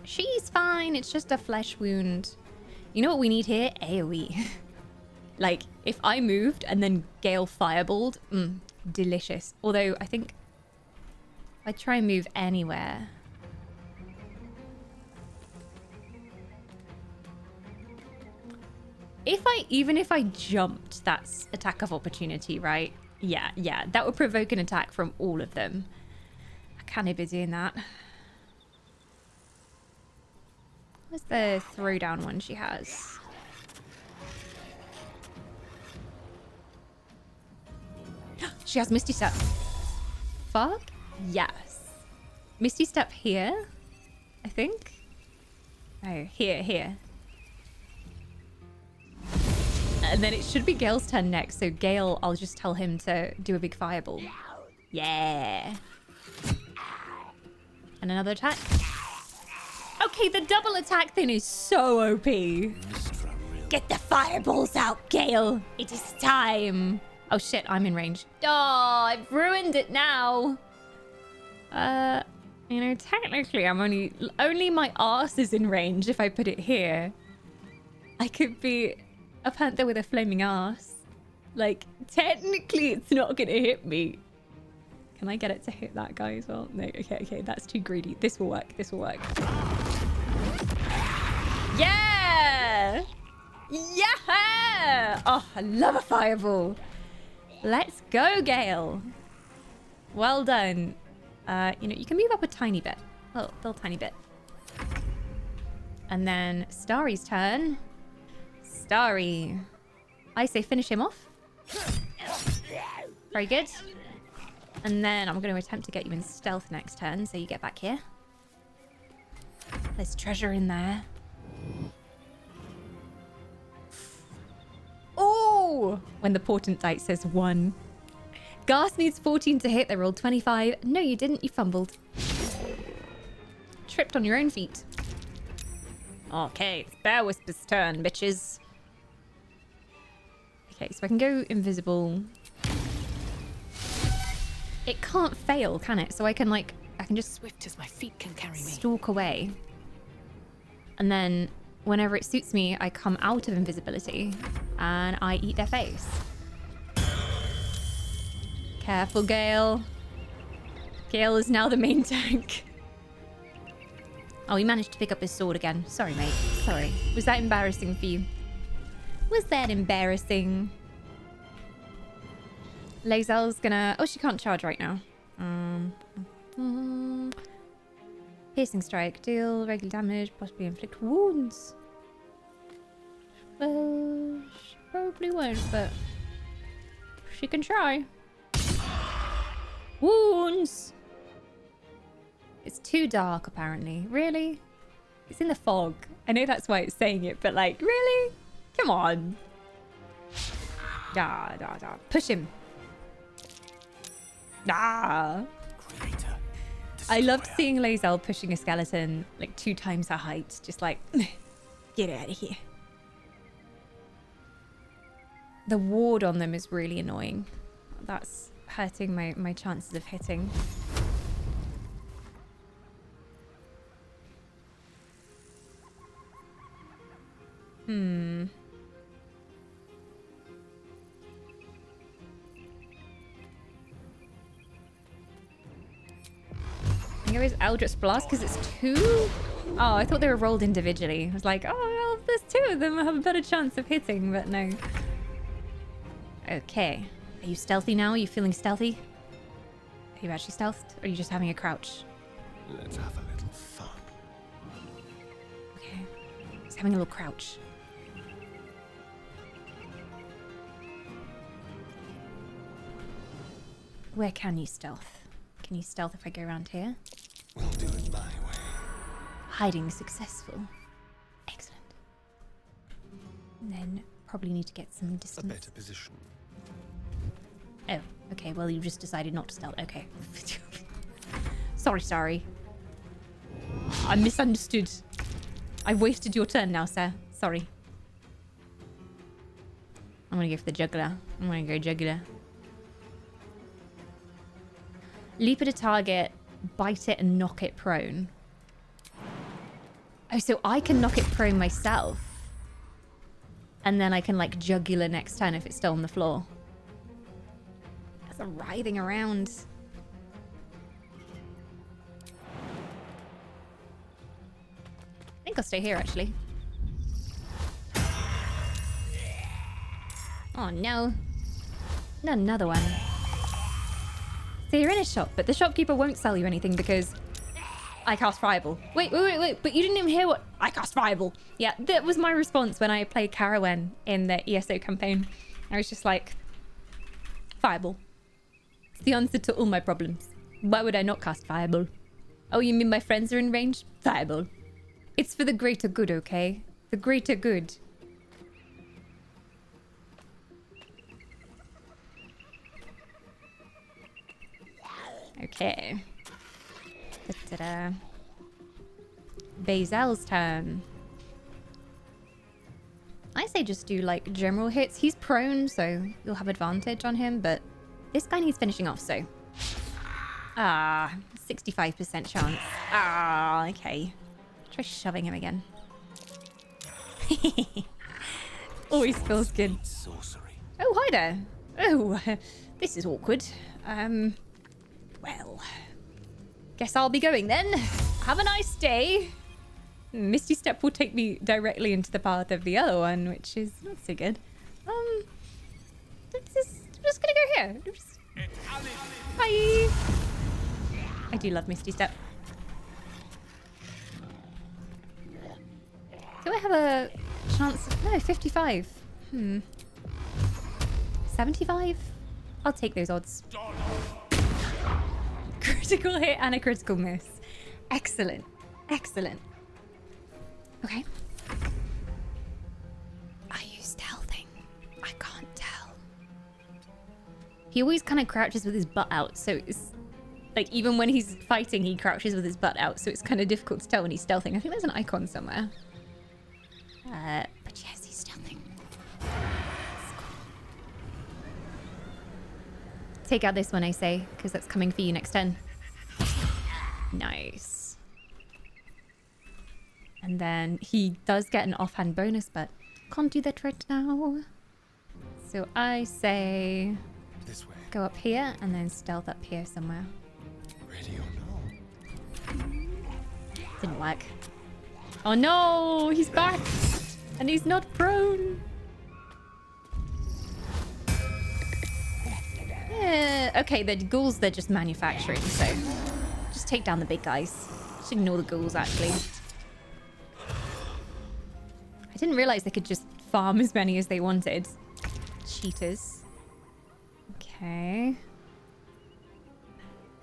She's fine. It's just a flesh wound. You know what we need here? AoE. Like, if I moved and then Gale fireballed, delicious. Although, I think if I try and move anywhere... Even if I jumped, that's attack of opportunity, right? Yeah, that would provoke an attack from all of them. I can't be doing that. What's the throwdown one she has? She has Misty Step. Fuck yes. Misty Step here, I think. Oh, here. And then it should be Gale's turn next. So Gale, I'll just tell him to do a big fireball. Yeah. And another attack. Okay, the double attack thing is so OP. Get the fireballs out, Gale. It is time. Oh shit, I'm in range. Oh, I've ruined it now. You know, technically I'm only my arse is in range if I put it here. I could be a panther with a flaming ass. Like, technically it's not gonna hit me. Can I get it to hit that guy as well? No, okay, that's too greedy. This will work. Yeah! Yeah! Oh, I love a fireball. Let's go, Gale. Well done. You know, you can move up a tiny bit. Oh, a little tiny bit. And then Starry's turn. Starry. I say finish him off. Very good. And then I'm going to attempt to get you in stealth next turn, so you get back here. There's treasure in there. Oh! When the portent dice says 1. Garth needs 14 to hit. They rolled 25. No, you didn't. You fumbled. Tripped on your own feet. Okay, it's Bear Whisper's turn, bitches. Okay, so I can go invisible. It can't fail, can it? So I can just Swift as my feet can carry me. Stalk away. And then whenever it suits me, I come out of invisibility and I eat their face. Careful, Gale. Gale is now the main tank. Oh, he managed to pick up his sword again. Sorry, mate. Sorry. Was that embarrassing for you? Was that embarrassing? Lae'zel's gonna... Oh, she can't charge right now. Piercing strike. Deal regular damage. Possibly inflict wounds. Well, she probably won't, but... she can try. Wounds! It's too dark, apparently. Really? It's in the fog. I know that's why it's saying it, but like, really? Come on. Da. Push him. Ah. I loved seeing Lae'zel pushing a skeleton like 2 times her height. Just like, get out of here. The ward on them is really annoying. That's hurting my chances of hitting. I think it was Eldritch Blast because it's 2. Oh, I thought they were rolled individually. I was like, oh, well, if there's 2 of them, I have a better chance of hitting, but no. Okay. Are you stealthy now? Are you feeling stealthy? Are you actually stealthed? Or are you just having a crouch? Let's have a little fun. Okay. He's having a little crouch. Where can you stealth? Can you stealth if I go around here? We'll do it my way. Hiding successful. Excellent. And then probably need to get some distance. A better position. Oh, okay. Well, you just decided not to stealth. Okay. Sorry. I misunderstood. I wasted your turn now, sir. Sorry. I'm gonna go for the juggler. I'm gonna go juggler. Leap at a target, bite it, and knock it prone. Oh, so I can knock it prone myself. And then I can, like, jugular next turn if it's still on the floor. That's a writhing around. I think I'll stay here, actually. Oh, no. Not another one. So you're in a shop, but the shopkeeper won't sell you anything because I cast Fireball. Wait. But you didn't even hear what... I cast Fireball. Yeah, that was my response when I played Carawan in the ESO campaign. I was just like, Fireball. It's the answer to all my problems. Why would I not cast Fireball? Oh, you mean my friends are in range? Fireball. It's for the greater good, okay? The greater good. Okay. Da-da-da. Bazel's turn. I say just do, like, general hits. He's prone, so you'll have advantage on him, but this guy needs finishing off, so... 65% chance. Okay. Try shoving him again. Always feels good. Sorcery. Oh, hi there. Oh, this is awkward. Well, guess I'll be going then. Have a nice day. Misty Step will take me directly into the path of the other one, which is not so good. I'm just gonna go here. Bye. I do love Misty Step. Do I have a chance? No, 55. 75? I'll take those odds. Critical hit and a critical miss. Excellent. Excellent. Okay. Are you stealthing? I can't tell. He always kind of crouches with his butt out, so it's like even when he's fighting, he crouches with his butt out, so it's kind of difficult to tell when he's stealthing. I think there's an icon somewhere. But yes, he's stealthing. Take out this one, I say, because that's coming for you next turn. Nice. And then he does get an offhand bonus, but can't do that right now. So I say... This way. Go up here and then stealth up here somewhere. Ready or no? Didn't work. Oh no! He's back! And he's not prone! Yeah, okay, the ghouls, they're just manufacturing, so just take down the big guys. Just ignore the ghouls, actually. I didn't realize they could just farm as many as they wanted. Cheaters. Okay.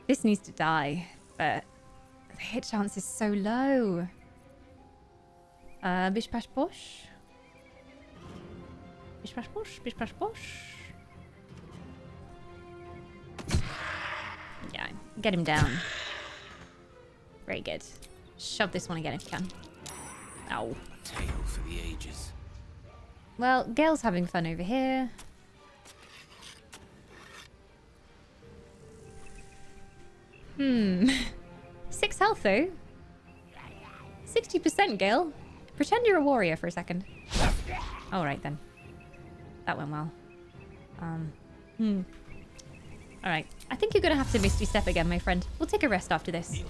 This needs to die, but the hit chance is so low. Bish bash bosh. Bish bash bosh, bish bash bosh. Yeah, get him down. Very good. Shove this one again if you can. Ow. Tale for the ages. Well, Gale's having fun over here. 6 health though. 60%, Gale. Pretend you're a warrior for a second. Alright then. That went well. Alright. I think you're gonna have to Misty Step again, my friend. We'll take a rest after this.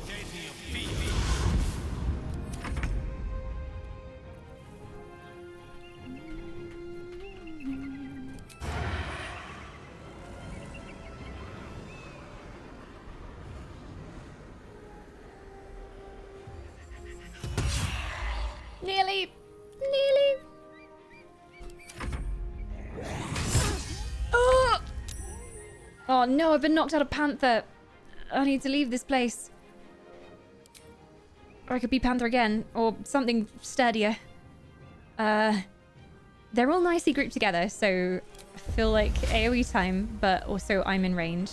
Nearly. Oh no, I've been knocked out of Panther. I need to leave this place. Or I could be Panther again, or something sturdier. They're all nicely grouped together, so I feel like AoE time, but also I'm in range.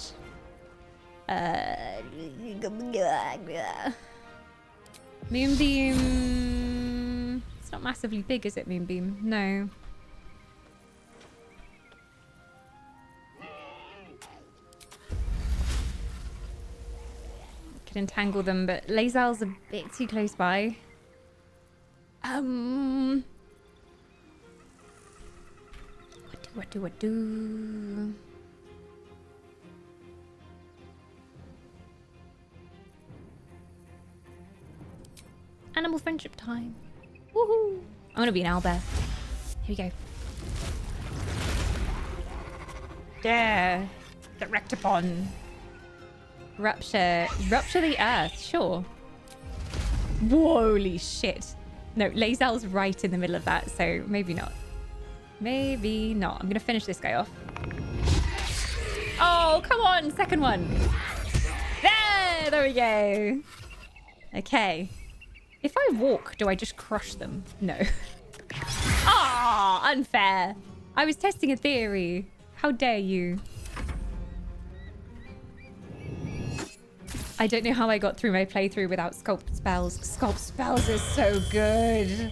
Moonbeam. It's not massively big, is it, Moonbeam? No. Could entangle them, but Lazal's a bit too close by. What do? Animal friendship time. Woohoo! I'm gonna be an owlbear. Here we go. Yeah. Direct upon. Rupture the earth, sure. Holy shit. No, Lazal's right in the middle of that, so maybe not. Maybe not. I'm gonna finish this guy off. Oh, come on, second one. There we go. Okay. If I walk, do I just crush them? No. Ah, unfair. I was testing a theory. How dare you? I don't know how I got through my playthrough without sculpt spells. Sculpt spells is so good.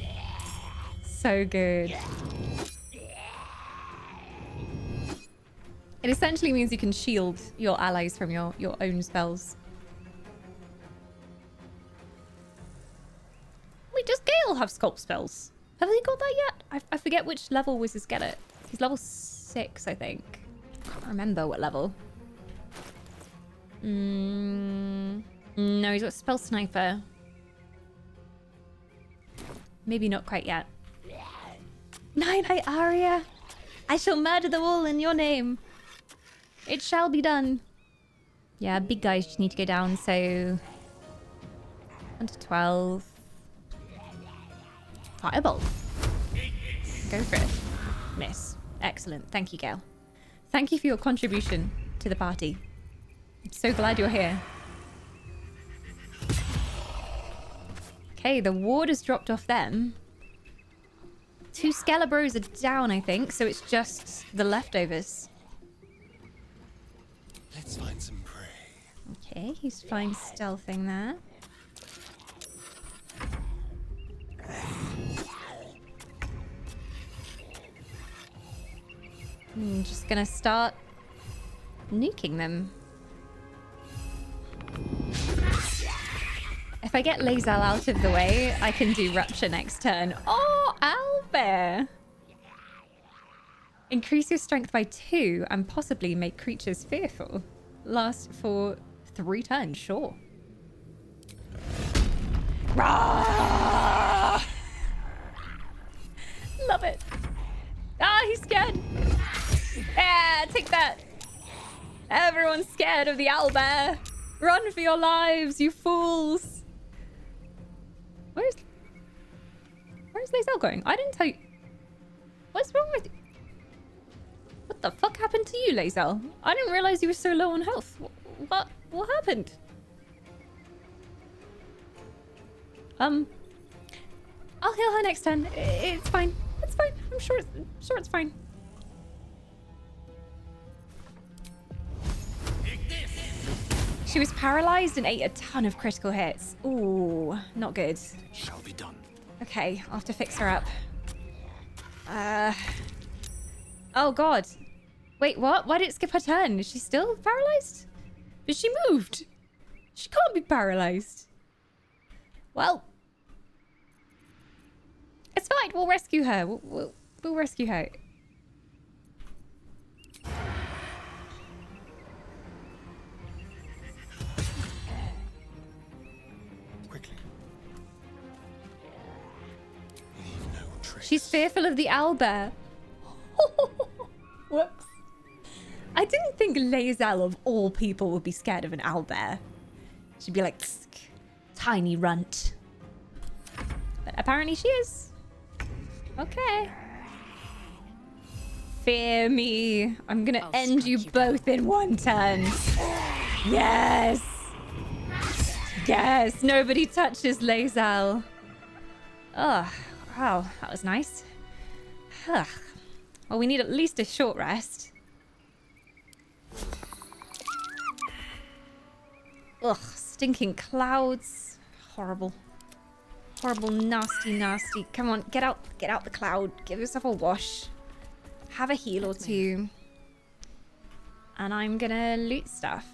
So good. It essentially means you can shield your allies from your own spells. Wait, does Gale have sculpt spells? Have they got that yet? I forget which level wizards get it. He's level 6, I think. I can't remember what level. No, he's got Spell Sniper. Maybe not quite yet. Night Aria! I shall murder them all in your name. It shall be done. Yeah, big guys just need to go down, so... 1 to 12. Fireball. Go for it. Miss. Excellent. Thank you, Gale. Thank you for your contribution to the party. I'm so glad you're here. Okay, the ward has dropped off them. 2 Skelebros are down, I think, so it's just the leftovers. Let's find some prey. Okay, he's fine stealthing there. I'm just gonna start nuking them. If I get Lazal out of the way, I can do Rupture next turn. Oh, Owlbear! Increase your strength by 2 and possibly make creatures fearful. Last for 3 turns, sure. Rah! Love it. Ah, he's scared. Yeah, take that. Everyone's scared of the owlbear. Run for your lives, you fools. Where's Lazal going? I didn't tell you. What's wrong with you? What the fuck happened to you, Lazal? I didn't realize you were so low on health. What happened? I'll heal her next turn. It's fine. It's fine. I'm sure it's fine. She was paralyzed and ate a ton of critical hits. Ooh, not good. Shall be done. Okay, I'll have to fix her up. Oh god. Wait, what? Why did it skip her turn? Is she still paralyzed? But she moved. She can't be paralyzed. Well, it's fine. We'll rescue her. We'll rescue her. Quickly. Leave no trace. She's fearful of the owlbear. Whoops. I didn't think Lae'zel of all people would be scared of an owlbear. She'd be like, tiny runt. But apparently she is. Okay. Fear me. I'm gonna end you both in one turn. Yes. Yes. Nobody touches Lae'zel. Oh, wow. That was nice. Ugh. Well, we need at least a short rest. Ugh, stinking clouds. Horrible. Horrible, nasty, nasty. Come on, get out the cloud. Give yourself a wash. Have a heal or two. And I'm gonna loot stuff.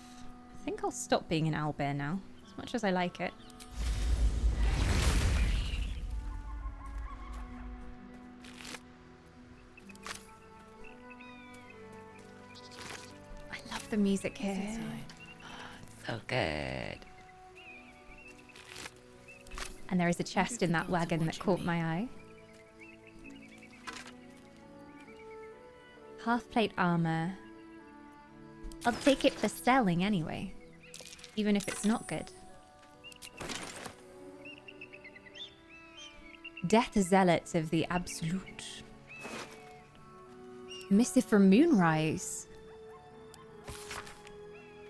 I think I'll stop being an owlbear now, as much as I like it. I love the music here. So good. And there is a chest in that wagon that caught my eye. Half-plate armor. I'll take it for selling anyway. Even if it's not good. Death Zealots of the Absolute. Missive from Moonrise.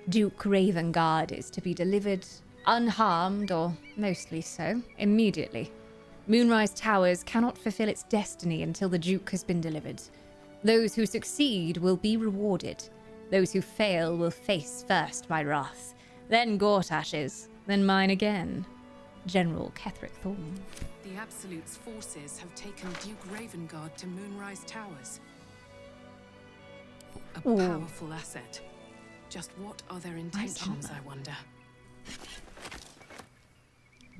Duke Ravengard is to be delivered unharmed, or mostly so, immediately. Moonrise Towers cannot fulfill its destiny until the Duke has been delivered. Those who succeed will be rewarded. Those who fail will face first my wrath, then Gortash's, then mine again. General Ketheric Thorn. The Absolute's forces have taken Duke Ravengard to Moonrise Towers. A powerful asset. Just what are their intentions, I wonder?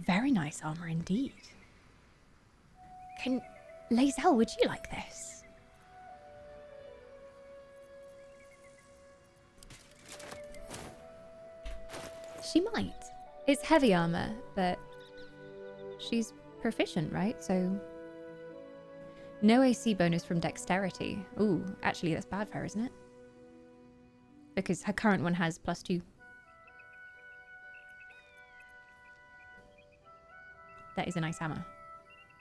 Very nice armor indeed. Lae'zel, would you like this? She might. It's heavy armor, but she's proficient, right? So no AC bonus from dexterity. Ooh, actually that's bad for her, isn't it? Because her current one has +2. That is a nice hammer.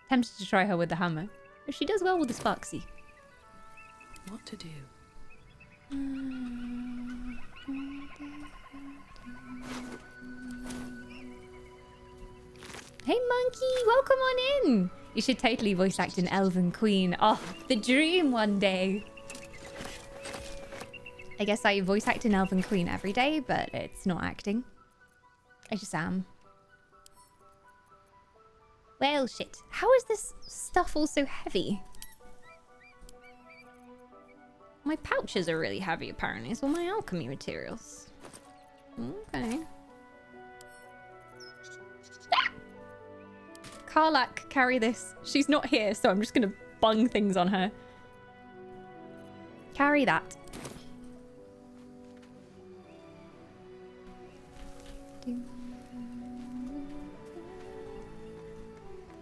Tempted to try her with the hammer, but she does well with the Sparksy. What to do? Hey monkey, welcome on in! You should totally voice act an Elven Queen. Oh, the dream one day. I guess I voice act an Elven Queen every day, but it's not acting. I just am. Well, shit. How is this stuff all so heavy? My pouches are really heavy, apparently. It's all my alchemy materials. Okay. Ah! Karlak, carry this. She's not here, so I'm just gonna bung things on her. Carry that.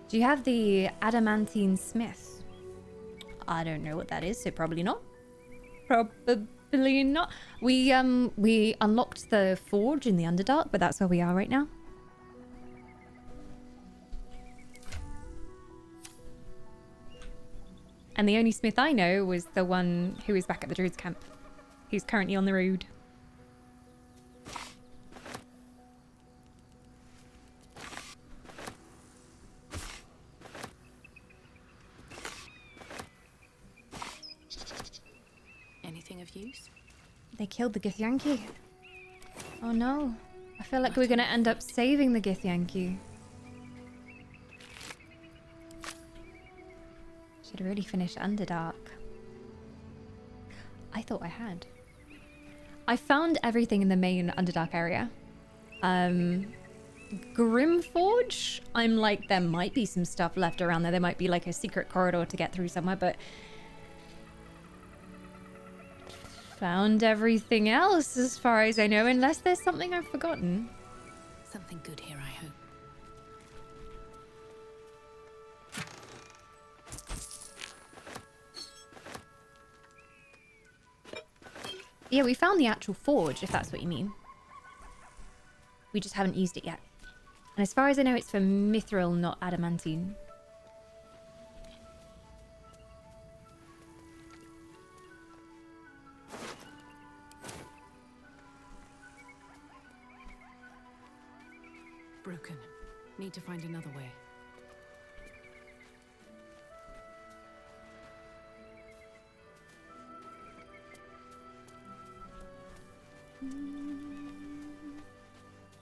Do you have the adamantine smith? I don't know what that is, so probably not. Probably not. We unlocked the forge in the Underdark, but that's where we are right now. And the only smith I know was the one who is back at the Druid's camp. Who's currently on the road. Anything of use? They killed the Githyanki. Oh no. I feel like we're gonna end up saving the Githyanki. Should really finish Underdark. I thought I had. I found everything in the main Underdark area. Grimforge, I'm like, there might be some stuff left around there. There might be like a secret corridor to get through somewhere, but found everything else as far as I know, unless there's something I've forgotten. Something good here, I hope. Yeah, we found the actual forge, if that's what you mean. We just haven't used it yet. And as far as I know, it's for mithril, not adamantine. Broken. Need to find another way.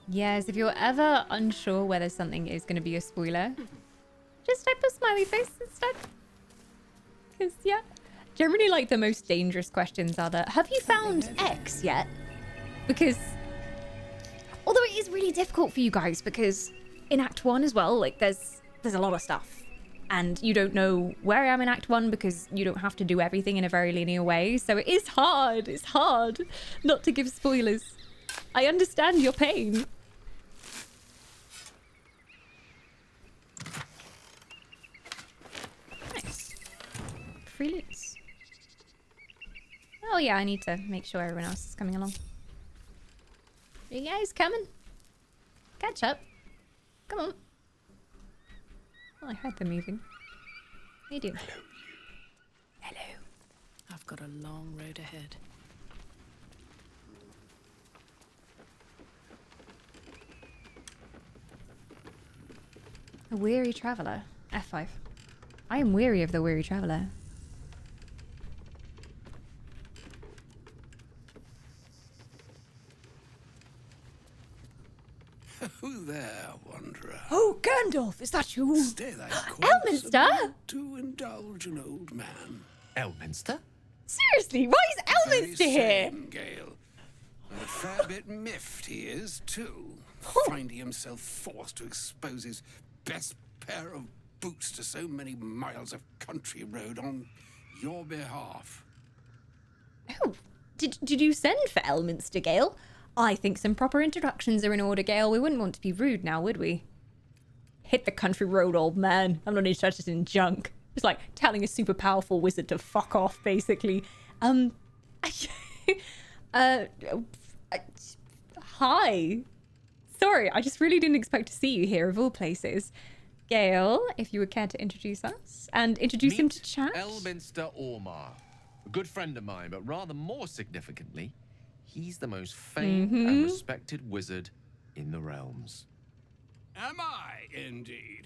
Yes, if you're ever unsure whether something is going to be a spoiler, just type a smiley face instead. Because, yeah, generally, like, the most dangerous questions are that, have you found X yet? Because, although it is really difficult for you guys, because in Act 1 as well, like, there's a lot of stuff. And you don't know where I am in Act 1 because you don't have to do everything in a very linear way. So it is hard. It's hard not to give spoilers. I understand your pain. Nice. Free loots. Oh yeah, I need to make sure everyone else is coming along. Are you guys coming? Catch up. Come on. Oh, I heard them moving. How you doing? Hello. I've got a long road ahead. A weary traveller. F5. I am weary of the weary traveller. Who there, wanderer? Oh, Gandalf, is that you? Stay thy course. Elminster? To indulge an old man. Elminster? Seriously, why is Elminster Very here? same, Gale. And a fair bit miffed he is, too. Finding himself forced to expose his best pair of boots to so many miles of country road on your behalf. Oh, did you send for Elminster, Gale? I think some proper introductions are in order, Gale. We wouldn't want to be rude now, would we? Hit the country road, old man. I'm not interested in junk. It's like telling a super powerful wizard to fuck off, basically. Hi. Sorry, I just really didn't expect to see you here, of all places. Gale, if you would care to introduce us and introduce him to chat. Elminster Ormar. A good friend of mine, but rather more significantly, he's the most famed and respected wizard in the realms. Am I, indeed?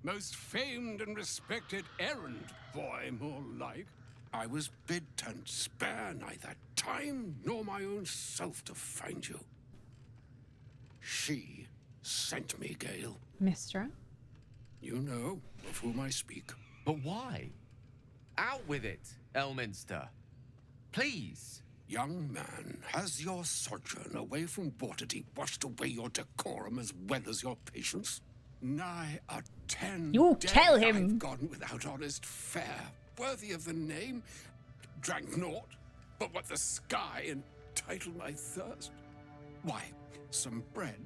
Most famed and respected errand boy, more like. I was bid to spare neither time nor my own self to find you. She sent me, Gale. Mistra? You know of whom I speak. But why? Out with it, Elminster. Please. Young man, has your sojourn away from Waterdeep washed away your decorum as well as your patience? Nigh a 10 You days tell him. I've gone without honest fare, worthy of the name. Drank naught, but what the sky entitled my thirst. Why, some bread,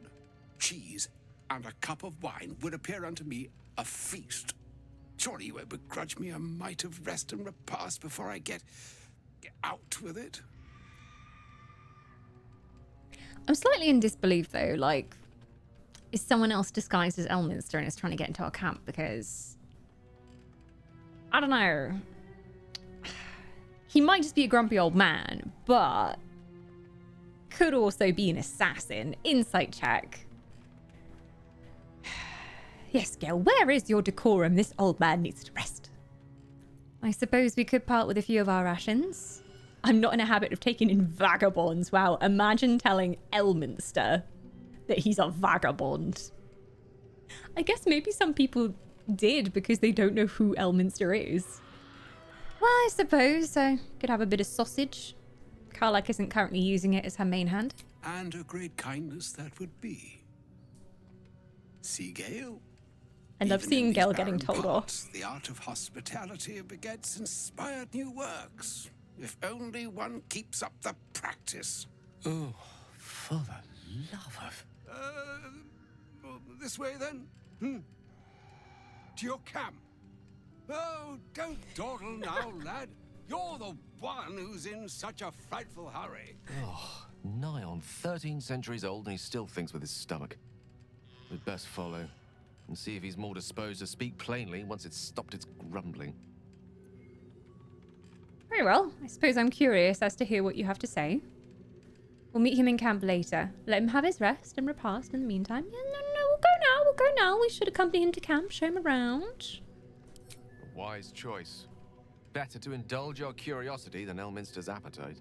cheese, and a cup of wine would appear unto me a feast. Surely you won't begrudge me a mite of rest and repast before I get out with it. I'm slightly in disbelief, though. Like, is someone else disguised as Elminster and is trying to get into our camp? Because, I don't know. He might just be a grumpy old man, but could also be an assassin. Insight check. Yes, Gale, where is your decorum? This old man needs to rest. I suppose we could part with a few of our rations. I'm not in a habit of taking in vagabonds. Wow, imagine telling Elminster that he's a vagabond. I guess maybe some people did because they don't know who Elminster is. Well, I suppose I could have a bit of sausage. Karlach isn't currently using it as her main hand. And a great kindness that would be. See, Gale? I love Even seeing in Gale these getting barren told parts, off. the art of hospitality begets inspired new works. If only one keeps up the practice. Oh, for the love of... This way then? To your camp. Oh, don't dawdle now, lad. You're the one who's in such a frightful hurry. Oh, nigh on 13 centuries old and he still thinks with his stomach. We'd best follow and see if he's more disposed to speak plainly once it's stopped its grumbling. Very well. I suppose I'm curious as to hear what you have to say. We'll meet him in camp later. Let him have his rest and repast in the meantime. Yeah, no, we'll go now. We should accompany him to camp, show him around. A wise choice. Better to indulge your curiosity than Elminster's appetite.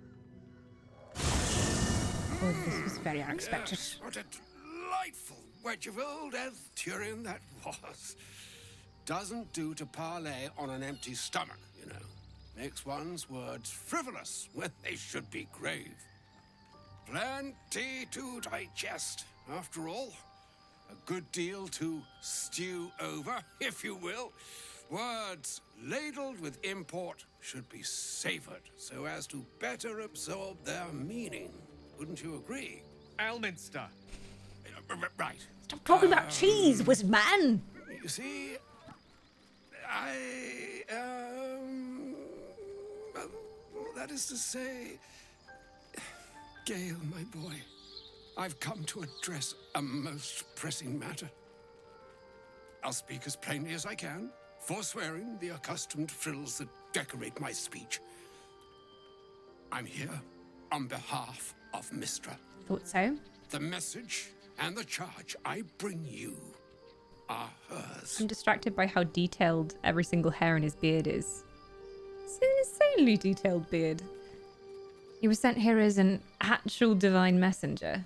Oh, this was very unexpected. Yes, what a delightful wedge of old Arthurian that was. Doesn't do to parley on an empty stomach, you know. Makes one's words frivolous when they should be grave. Plenty to digest, after all. A good deal to stew over, if you will. Words ladled with import should be savored so as to better absorb their meaning. Wouldn't you agree? Elminster! Right. Stop talking about cheese, wizard man! You see, that is to say, Gale, my boy, I've come to address a most pressing matter. I'll speak as plainly as I can, forswearing the accustomed frills that decorate my speech. I'm here on behalf of Mistra. Thought so. The message and the charge I bring you are hers. I'm distracted by how detailed every single hair in his beard is. It's an insanely detailed beard. You were sent here as an actual divine messenger.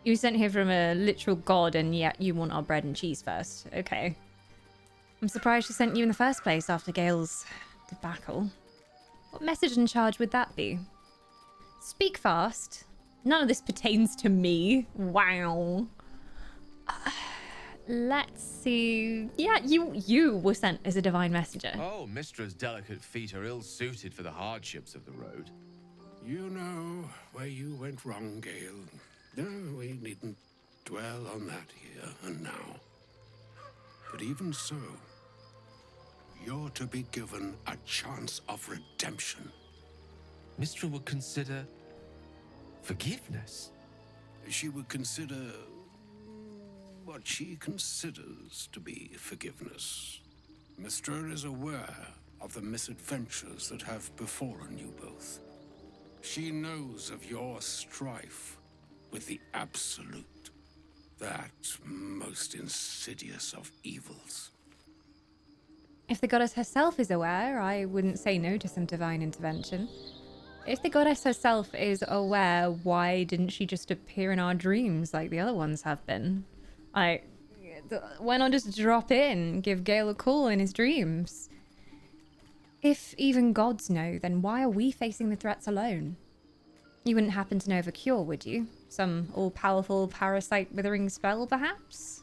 You were sent here from a literal god, and yet you want our bread and cheese first. Okay. I'm surprised she sent you in the first place after Gale's debacle. What message and charge would that be? Speak fast. None of this pertains to me. Wow. Let's see. Yeah, you were sent as a divine messenger. Oh, Mistra's delicate feet are ill-suited for the hardships of the road. You know where you went wrong, Gale. No, we needn't dwell on that here and now. But even so, you're to be given a chance of redemption. Mistra would consider forgiveness. She would consider what she considers to be forgiveness. Mistra is aware of the misadventures that have befallen you both. She knows of your strife with the Absolute, that most insidious of evils. If the goddess herself is aware, I wouldn't say no to some divine intervention. If the goddess herself is aware, why didn't she just appear in our dreams like the other ones have been? Why not just drop in, give Gale a call in his dreams? If even gods know, then why are we facing the threats alone? You wouldn't happen to know of a cure, would you? Some all-powerful parasite withering spell, perhaps?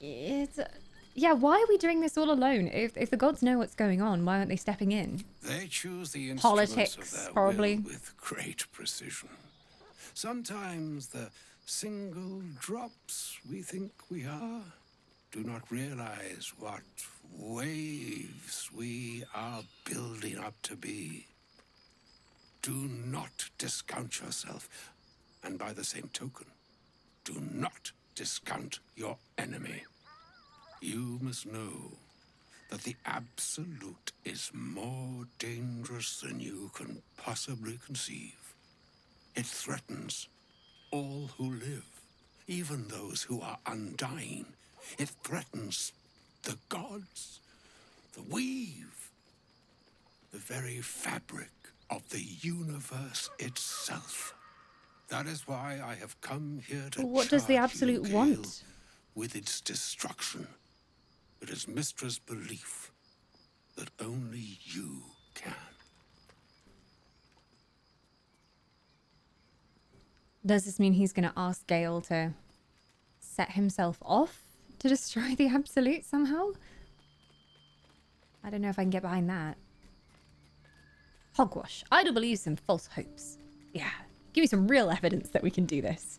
Yeah, why are we doing this all alone? If the gods know what's going on, why aren't they stepping in? They choose the instruments Politics, of their probably. will with great precision. Sometimes the single drops we think we are do not realize what waves we are building up to be. Do not discount yourself, and by the same token, do not discount your enemy. You must know that the Absolute is more dangerous than you can possibly conceive. It threatens all who live, even those who are undying. It threatens the gods, the weave, the very fabric of the universe itself. That is why I have come here to What does the charge Absolute you, want? Gale, with its destruction. It is Mistra's belief that only you can. Does this mean he's going to ask Gale to set himself off to destroy the Absolute somehow? I don't know if I can get behind that. Hogwash. Idle beliefs and false hopes. Yeah. Give me some real evidence that we can do this.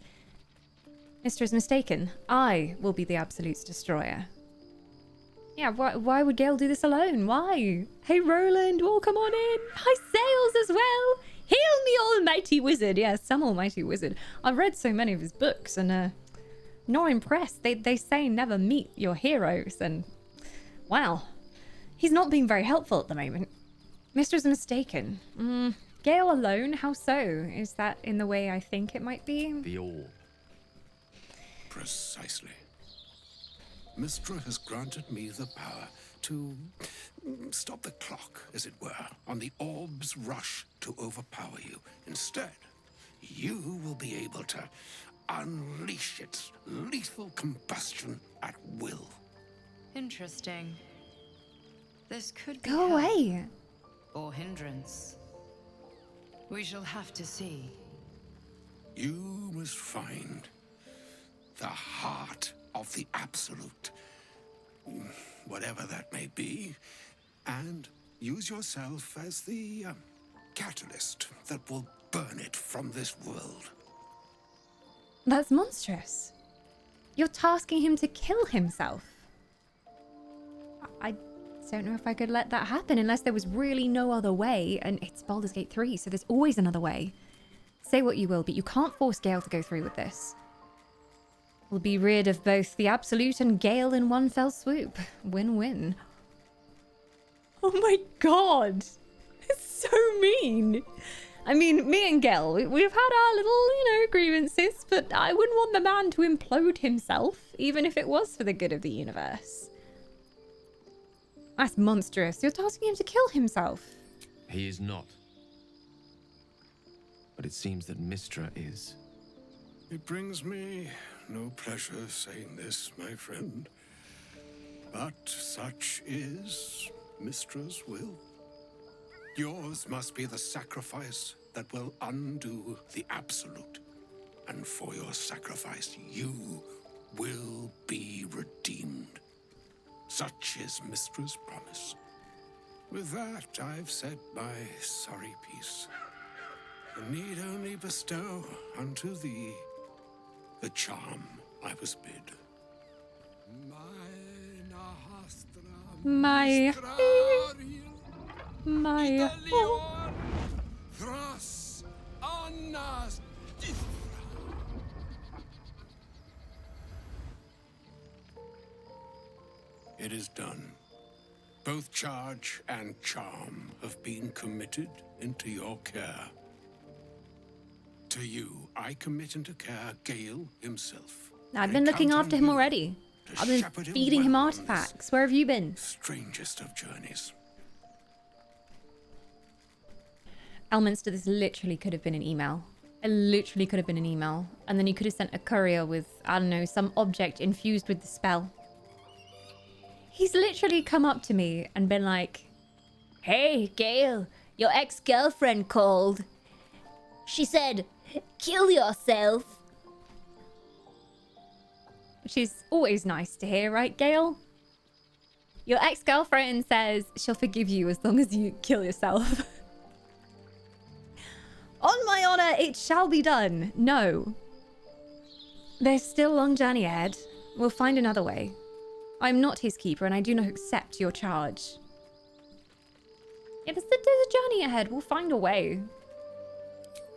Mister is mistaken. I will be the Absolute's destroyer. Yeah, why would Gale do this alone? Why? Hey, Roland, welcome on in. Hi, Sales as well. Hail me, almighty wizard. Yeah, some almighty wizard. I've read so many of his books and not impressed. They say never meet your heroes and... Wow. He's not being very helpful at the moment. Mister's mistaken. Gale alone? How so? Is that in the way I think it might be? The all. Precisely. Mistra has granted me the power to stop the clock, as it were, on the orb's rush to overpower you. Instead, you will be able to unleash its lethal combustion at will. Interesting. This could be Go help away. or hindrance. We shall have to see. You must find the heart of the Absolute, whatever that may be, and use yourself as the catalyst that will burn it from this world. That's monstrous. You're tasking him to kill himself. I don't know if I could let that happen unless there was really no other way, and it's Baldur's Gate 3, so there's always another way. Say what you will, but you can't force Gale to go through with this. We'll be rid of both the Absolute and Gale in one fell swoop. Win-win. Oh my god! It's so mean! I mean, me and Gale, we've had our little, grievances, but I wouldn't want the man to implode himself, even if it was for the good of the universe. That's monstrous. You're tasking him to kill himself. He is not. But it seems that Mistra is. It brings me no pleasure saying this, my friend, but such is Mistra's will. Yours must be the sacrifice that will undo the Absolute, and for your sacrifice you will be redeemed. Such is Mistra's promise. With that, I've said my sorry piece, and need only bestow unto thee the charm I was bid. My... It is done. Both charge and charm have been committed into your care. To you, I commit into care Gale himself. I've been looking after him already. I've been feeding him artifacts. Where have you been? Strangest of journeys. Elminster, this literally could have been an email. It literally could have been an email. And then you could have sent a courier with, I don't know, some object infused with the spell. He's literally come up to me and been like, "Hey, Gale, your ex-girlfriend called. She said, kill yourself." Which is always nice to hear, right, Gale? Your ex-girlfriend says she'll forgive you as long as you kill yourself. On my honor, it shall be done. No. There's still a long journey ahead. We'll find another way. I'm not his keeper, and I do not accept your charge. Yeah, there's a journey ahead. We'll find a way.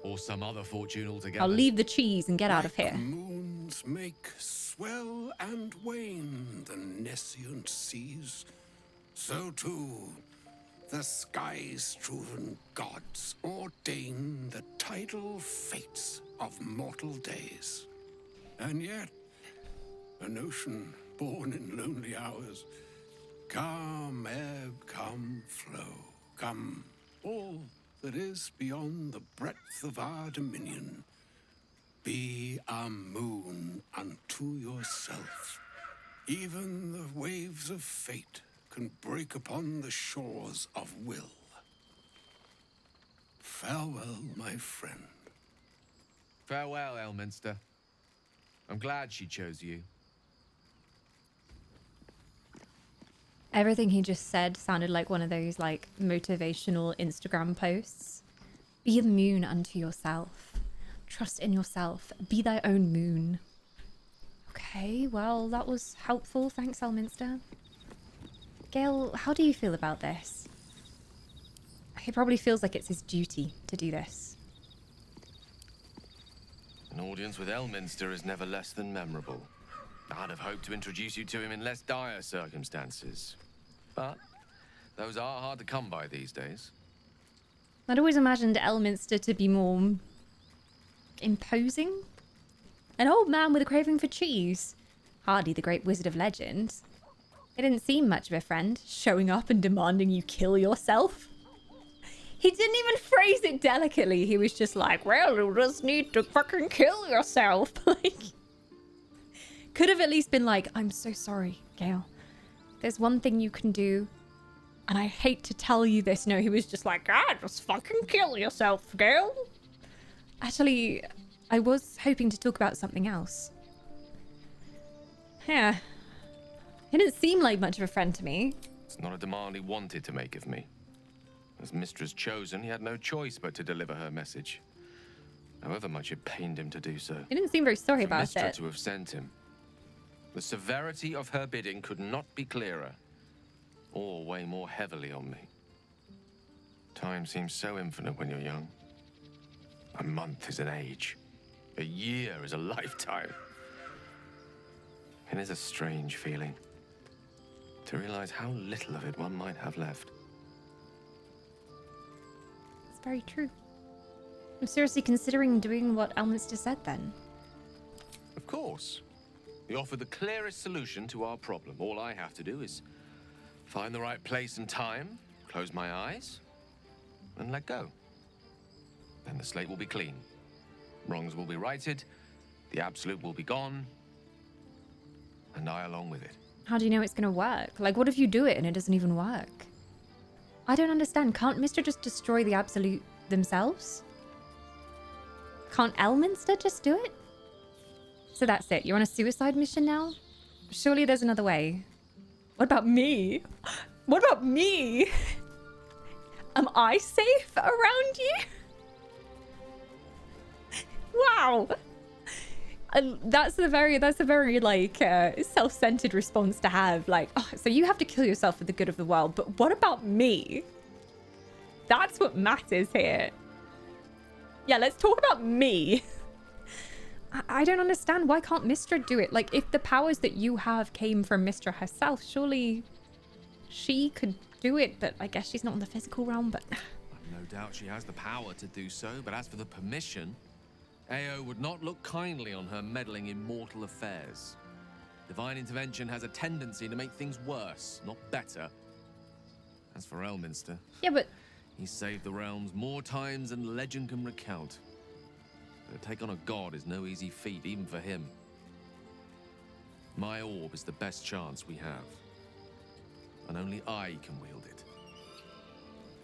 Or some other fortune altogether. I'll leave the cheese and get out of here. Moons make swell and wane the nescient seas. So too, the sky-strewn gods ordain the tidal fates of mortal days. And yet, an ocean born in lonely hours, come ebb, come flow, come all that is beyond the breadth of our dominion. Be a moon unto yourself. Even the waves of fate can break upon the shores of will. Farewell, my friend. Farewell, Elminster. I'm glad she chose you. Everything he just said sounded like one of those like motivational Instagram posts. Be immune unto yourself. Trust in yourself. Be thy own moon. Okay, well, that was helpful. Thanks, Elminster. Gale, how do you feel about this? He probably feels like it's his duty to do this. An audience with Elminster is never less than memorable. I'd have hoped to introduce you to him in less dire circumstances. But those are hard to come by these days. I'd always imagined Elminster to be more imposing. An old man with a craving for cheese. Hardly the great wizard of legend. He didn't seem much of a friend, showing up and demanding you kill yourself. He didn't even phrase it delicately. He was just like, well, you just need to fucking kill yourself. Like, could have at least been like, I'm so sorry, Gale. There's one thing you can do, and I hate to tell you this. No, he was just like, just fucking kill yourself, Gale. Actually, I was hoping to talk about something else. Yeah. He didn't seem like much of a friend to me. It's not a demand he wanted to make of me. As mistress chosen, he had no choice but to deliver her message. However much it pained him to do so. He didn't seem very sorry For about Mystra it. to have sent him. The severity of her bidding could not be clearer, or weigh more heavily on me. Time seems so infinite when you're young. A month is an age. A year is a lifetime. It is a strange feeling to realize how little of it one might have left. It's very true. I'm seriously considering doing what Elminster said then. Of course. He offered the clearest solution to our problem. All I have to do is find the right place and time, close my eyes, and let go. Then the slate will be clean. Wrongs will be righted, the absolute will be gone, and I along with it. How do you know it's gonna work? Like, what if you do it and it doesn't even work? I don't understand. Can't Mystra just destroy the absolute themselves? Can't Elminster just do it? So that's it. You're on a suicide mission now? Surely there's another way. What about me? What about me? Am I safe around you? Wow. That's a very like self-centered response to have. Like, oh, so you have to kill yourself for the good of the world, but what about me? That's what matters here. Yeah, let's talk about me. I don't understand. Why can't Mystra do it? Like, if the powers that you have came from Mystra herself, surely she could do it, but I guess she's not in the physical realm, but... I've no doubt she has the power to do so, but as for the permission, Ao would not look kindly on her meddling in mortal affairs. Divine intervention has a tendency to make things worse, not better. As for Elminster... Yeah, but... He's saved the realms more times than legend can recount. But to take on a god is no easy feat, even for him. My orb is the best chance we have. And only I can wield it.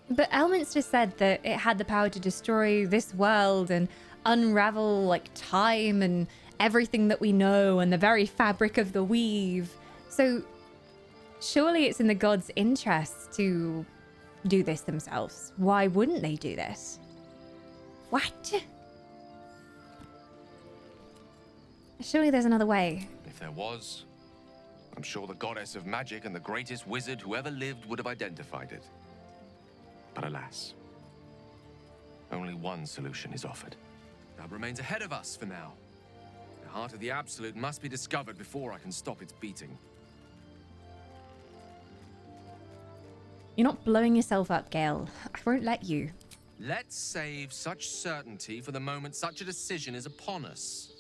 But Elminster said that it had the power to destroy this world and unravel, like, time and everything that we know and the very fabric of the weave. So surely it's in the gods' interest to do this themselves. Why wouldn't they do this? What? Surely there's another way. If there was, I'm sure the goddess of magic and the greatest wizard who ever lived would have identified it. But alas, only one solution is offered. That remains ahead of us for now. The heart of the Absolute must be discovered before I can stop its beating. You're not blowing yourself up, Gale. I won't let you. Let's save such certainty for the moment such a decision is upon us.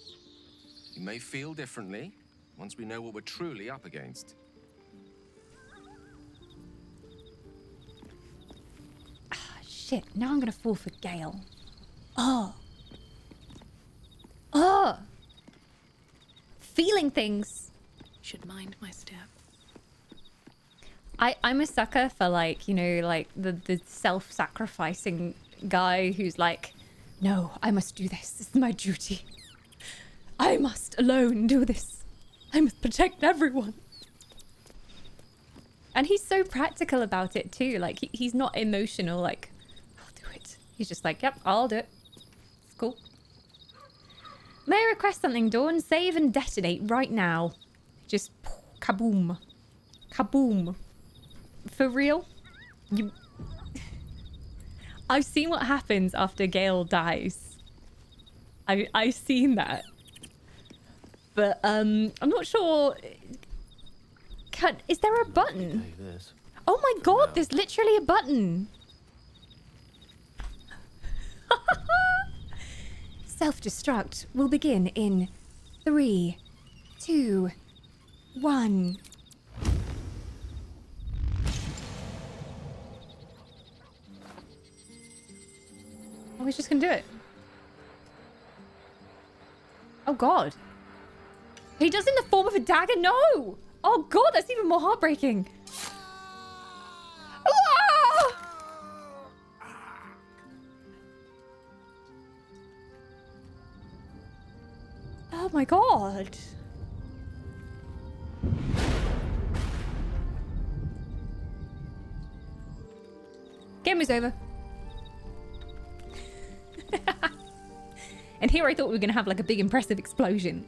You may feel differently once we know what we're truly up against. Shit, now I'm gonna fall for Gale. Oh. Feeling things. Should mind my step. I'm a sucker for, like, you know, like the self-sacrificing guy who's like, No, I must do this. This is my duty. I must alone do this. I must protect everyone. And he's so practical about it too. Like, he's not emotional, like, I'll do it. He's just like, yep, I'll do it. It's cool. May I request something, Dawn? Save and detonate right now. Just kaboom. Kaboom. For real? You... I've seen what happens after Gale dies. I've seen that. But, I'm not sure... Is there a button? Oh my god, no. There's literally a button. Self-destruct will begin in 3, 2, 1. Oh, he's just gonna do it. Oh god. He does it in the form of a dagger? No! Oh god, that's even more heartbreaking. Ah! Oh my god. Game is over. And here I thought we were going to have like a big impressive explosion.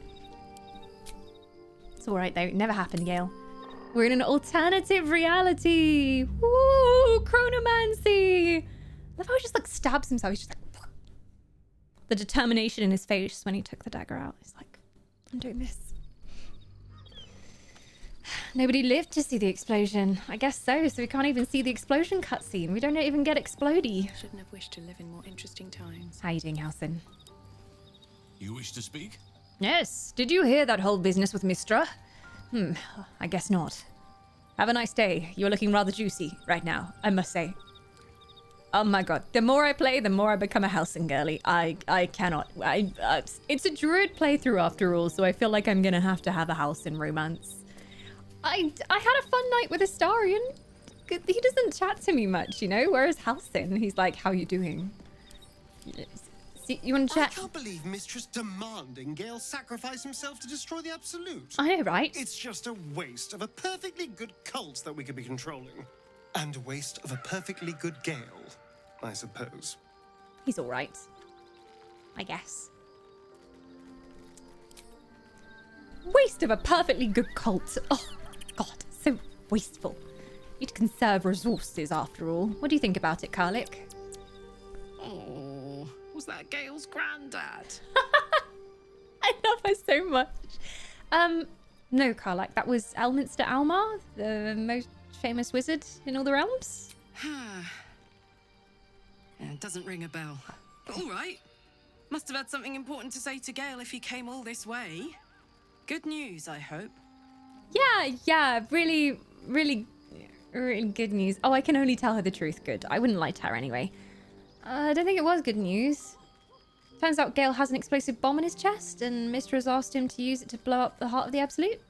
It's alright though, it never happened, Gale. We're in an alternative reality. Woo! Chronomancy! I love how he just like stabs himself. He's just like... The determination in his face when he took the dagger out. He's like, I'm doing this. Nobody lived to see the explosion. I guess so we can't even see the explosion cutscene. We don't even get explodey. Shouldn't have wished to live in more interesting times. How you doing, Halsin? You wish to speak? Yes. Did you hear that whole business with Mistra? I guess not. Have a nice day. You're looking rather juicy right now, I must say. Oh my god. The more I play, the more I become a Halsin girly. I cannot. It's a Druid playthrough after all, so I feel like I'm gonna have to have a Halsin romance. I had a fun night with Astarion. He doesn't chat to me much, you know? Whereas Halsin, he's like, how you doing? See, you want to chat? I can't believe Mistress demanding Gale sacrifice himself to destroy the Absolute. I know, right? It's just a waste of a perfectly good cult that we could be controlling. And a waste of a perfectly good Gale, I suppose. He's all right. I guess. Waste of a perfectly good cult. Oh, God, so wasteful. You'd conserve resources after all. What do you think about it, Karlik? Oh, was that Gale's granddad? I love her so much. No, Karlak, that was Elminster Almar, the most famous wizard in all the realms. It doesn't ring a bell. But all right. Must have had something important to say to Gale if he came all this way. Good news, I hope. Yeah, really good news. Oh, I can only tell her the truth. Good. I wouldn't lie to her anyway. I don't think it was good news. Turns out Gale has an explosive bomb in his chest, and Mr. has asked him to use it to blow up the heart of the Absolute.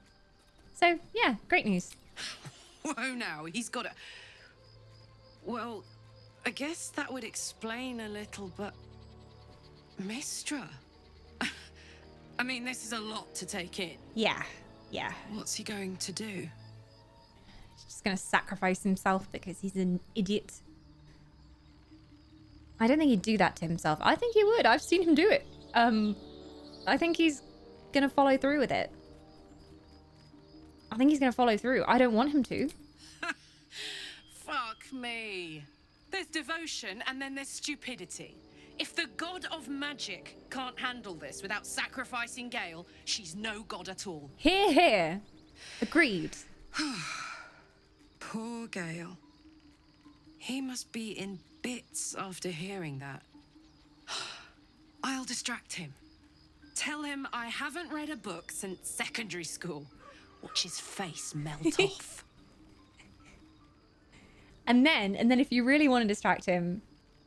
So, yeah, great news. Whoa now, he's got a... Well, I guess that would explain a little, but... Mistra? I mean, this is a lot to take in. Yeah. What's he going to do? He's just gonna sacrifice himself because he's an idiot. I don't think he'd do that to himself. I think he would. I've seen him do it. I think he's gonna follow through with it. I think he's gonna follow through. I don't want him to. Fuck me. There's devotion and then there's stupidity. If the god of magic can't handle this without sacrificing Gale, she's no god at all. Here. Agreed. Poor Gale. He must be in bits after hearing that. I'll distract him. Tell him I haven't read a book since secondary school. Watch his face melt off. And then if you really want to distract him,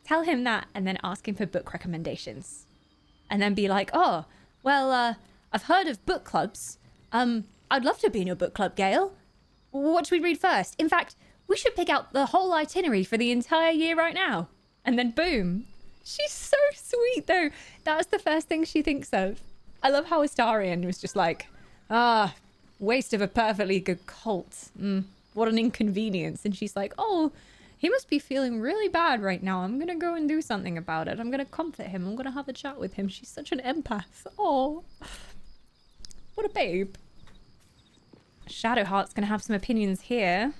tell him that and then ask him for book recommendations. And then be like, oh, well, I've heard of book clubs. I'd love to be in your book club, Gale. What should we read first? In fact, we should pick out the whole itinerary for the entire year right now. And then boom, She's so sweet, though. That's the first thing she thinks of. I love how Astarion was just like, waste of a perfectly good cult. What an inconvenience. And she's like, oh, he must be feeling really bad right now. I'm going to go and do something about it. I'm going to comfort him. I'm going to have a chat with him. She's such an empath. Oh, what a babe. Shadowheart's going to have some opinions here.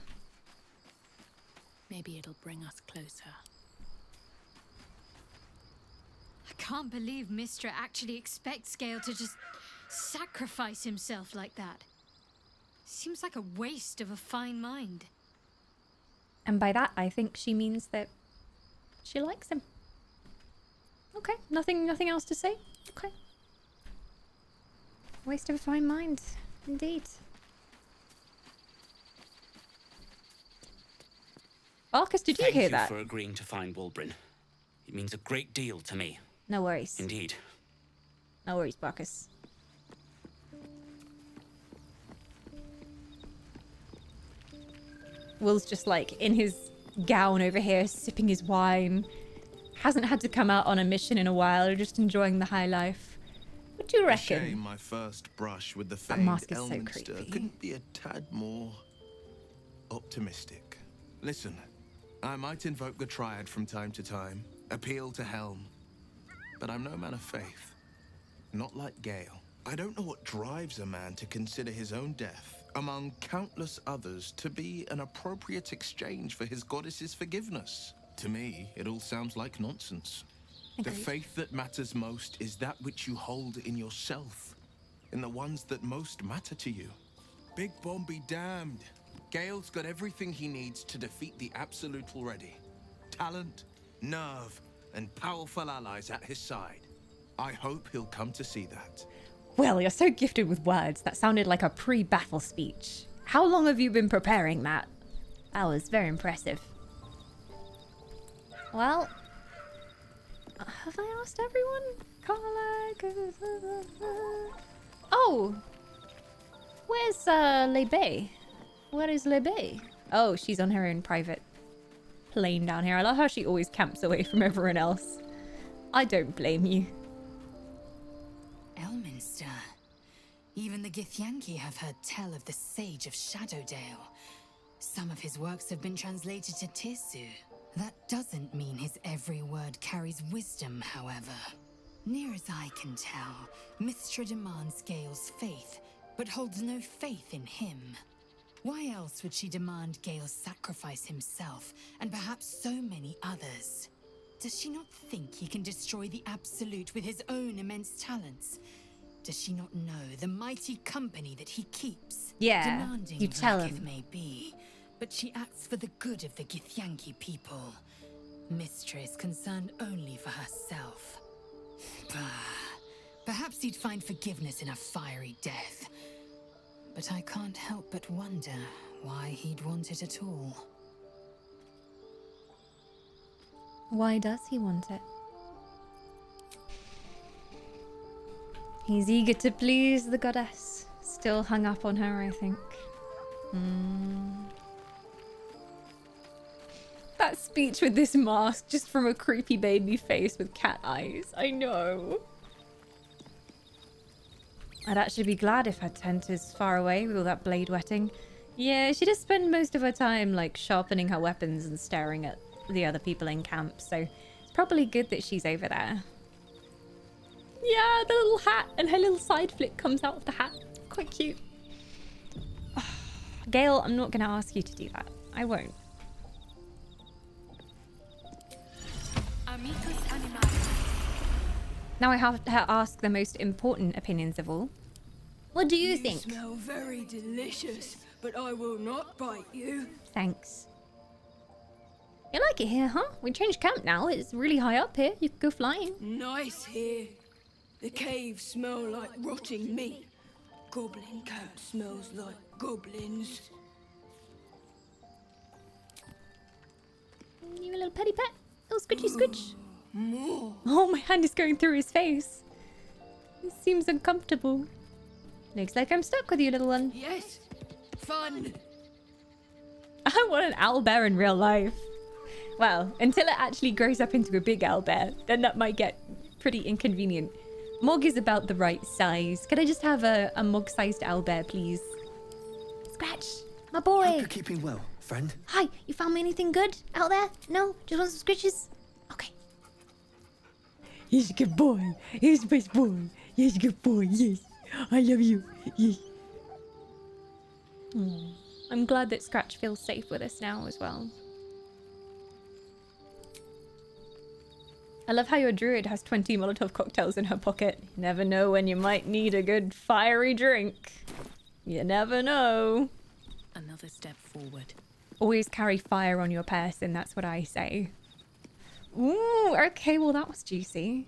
Maybe it'll bring us closer. I can't believe Mistra actually expects Gale to just sacrifice himself like that. Seems like a waste of a fine mind. And by that, I think she means that she likes him. Okay, nothing else to say? Okay. Waste of a fine mind, indeed. Marcus, did you hear that? Thank you for agreeing to find Wulbren. It means a great deal to me. No worries. Indeed. No worries, Marcus. Will's just like in his gown over here, sipping his wine. Hasn't had to come out on a mission in a while, just enjoying the high life. What do you reckon? Shame my first brush with the That famed mask is so Elminster creepy. couldn't be a tad more optimistic. Listen, I might invoke the Triad from time to time, appeal to Helm, but I'm no man of faith. Not like Gale. I don't know what drives a man to consider his own death, among countless others, to be an appropriate exchange for his goddess's forgiveness. To me, it all sounds like nonsense. The faith that matters most is that which you hold in yourself, in the ones that most matter to you. Big Bomb be damned. Gale's got everything he needs to defeat the Absolute already. Talent, nerve, and powerful allies at his side. I hope he'll come to see that. Well, you're so gifted with words. That sounded like a pre-battle speech. How long have you been preparing that? That was very impressive. Well, have I asked everyone? Oh, where's Lebe? Where is Lebe? Oh, she's on her own private plane down here. I love how she always camps away from everyone else. I don't blame you. Elminster. Even the Githyanki have heard tell of the Sage of Shadowdale. Some of his works have been translated to Tirsu. That doesn't mean his every word carries wisdom, however. Near as I can tell, Mistra demands Gale's faith, but holds no faith in him. Why else would she demand Gale sacrifice himself, and perhaps so many others? Does she not think he can destroy the Absolute with his own immense talents? Does she not know the mighty company that he keeps? Yeah, Demanding you tell like him. it may be, but she acts for the good of the Githyanki people. Mistra is concerned only for herself. Perhaps he'd find forgiveness in a fiery death. But I can't help but wonder why he'd want it at all. Why does he want it? He's eager to please the goddess. Still hung up on her, I think. That speech with this mask just from a creepy baby face with cat eyes. I know. I'd actually be glad if her tent is far away with all that blade wetting. Yeah, she does spend most of her time like sharpening her weapons and staring at the other people in camp, so it's probably good that she's over there. Yeah, the little hat and her little side flick comes out of the hat. Quite cute. Gale, I'm not going to ask you to do that. I won't. Now I have to ask the most important opinions of all. What do you think? You smell very delicious, but I will not bite you. Thanks. You like it here, huh? We changed camp now. It's really high up here. You could go flying. Nice here. The caves smell like rotting meat. Goblin camp smells like goblins. You a little petty pet? Little squidgy squidge. More. Oh, my hand is going through his face. It seems uncomfortable. Looks like I'm stuck with you, little one. Yes. Fun. I want an owlbear in real life. Well, until it actually grows up into a big owlbear, then that might get pretty inconvenient. Mog is about the right size. Could I just have a mog-sized owlbear, please? Scratch, my boy. Hope you're keeping well, friend. Hi, you found me anything good out there? No? Just want some scritches? Okay. He's a good boy. He's the best boy. He's a good boy. Yes. I love you. Yes. I'm glad that Scratch feels safe with us now as well. I love how your druid has 20 Molotov cocktails in her pocket. You never know when you might need a good fiery drink. You never know. Another step forward. Always carry fire on your person, that's what I say. Ooh, okay, well that was juicy.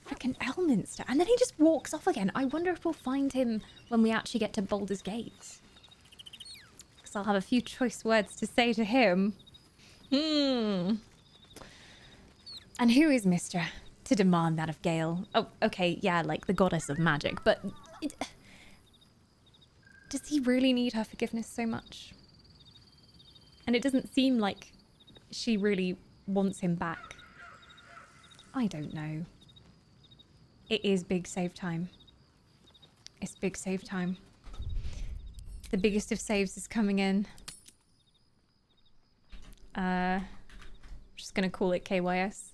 Freaking Elminster. And then he just walks off again. I wonder if we'll find him when we actually get to Baldur's Gate. Because I'll have a few choice words to say to him. And who is Mystra to demand that of Gale? Oh, okay, yeah, like the goddess of magic, but... does he really need her forgiveness so much? And it doesn't seem like she really wants him back. I don't know. It is big save time. It's big save time. The biggest of saves is coming in. I'm just gonna call it KYS.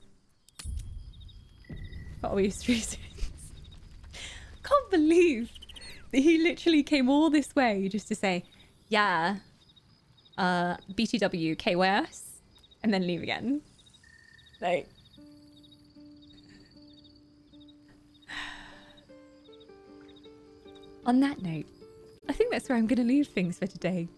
For obvious reasons. Can't believe that he literally came all this way just to say, yeah, BTW, KYS, and then leave again. Like... On that note, I think that's where I'm going to leave things for today.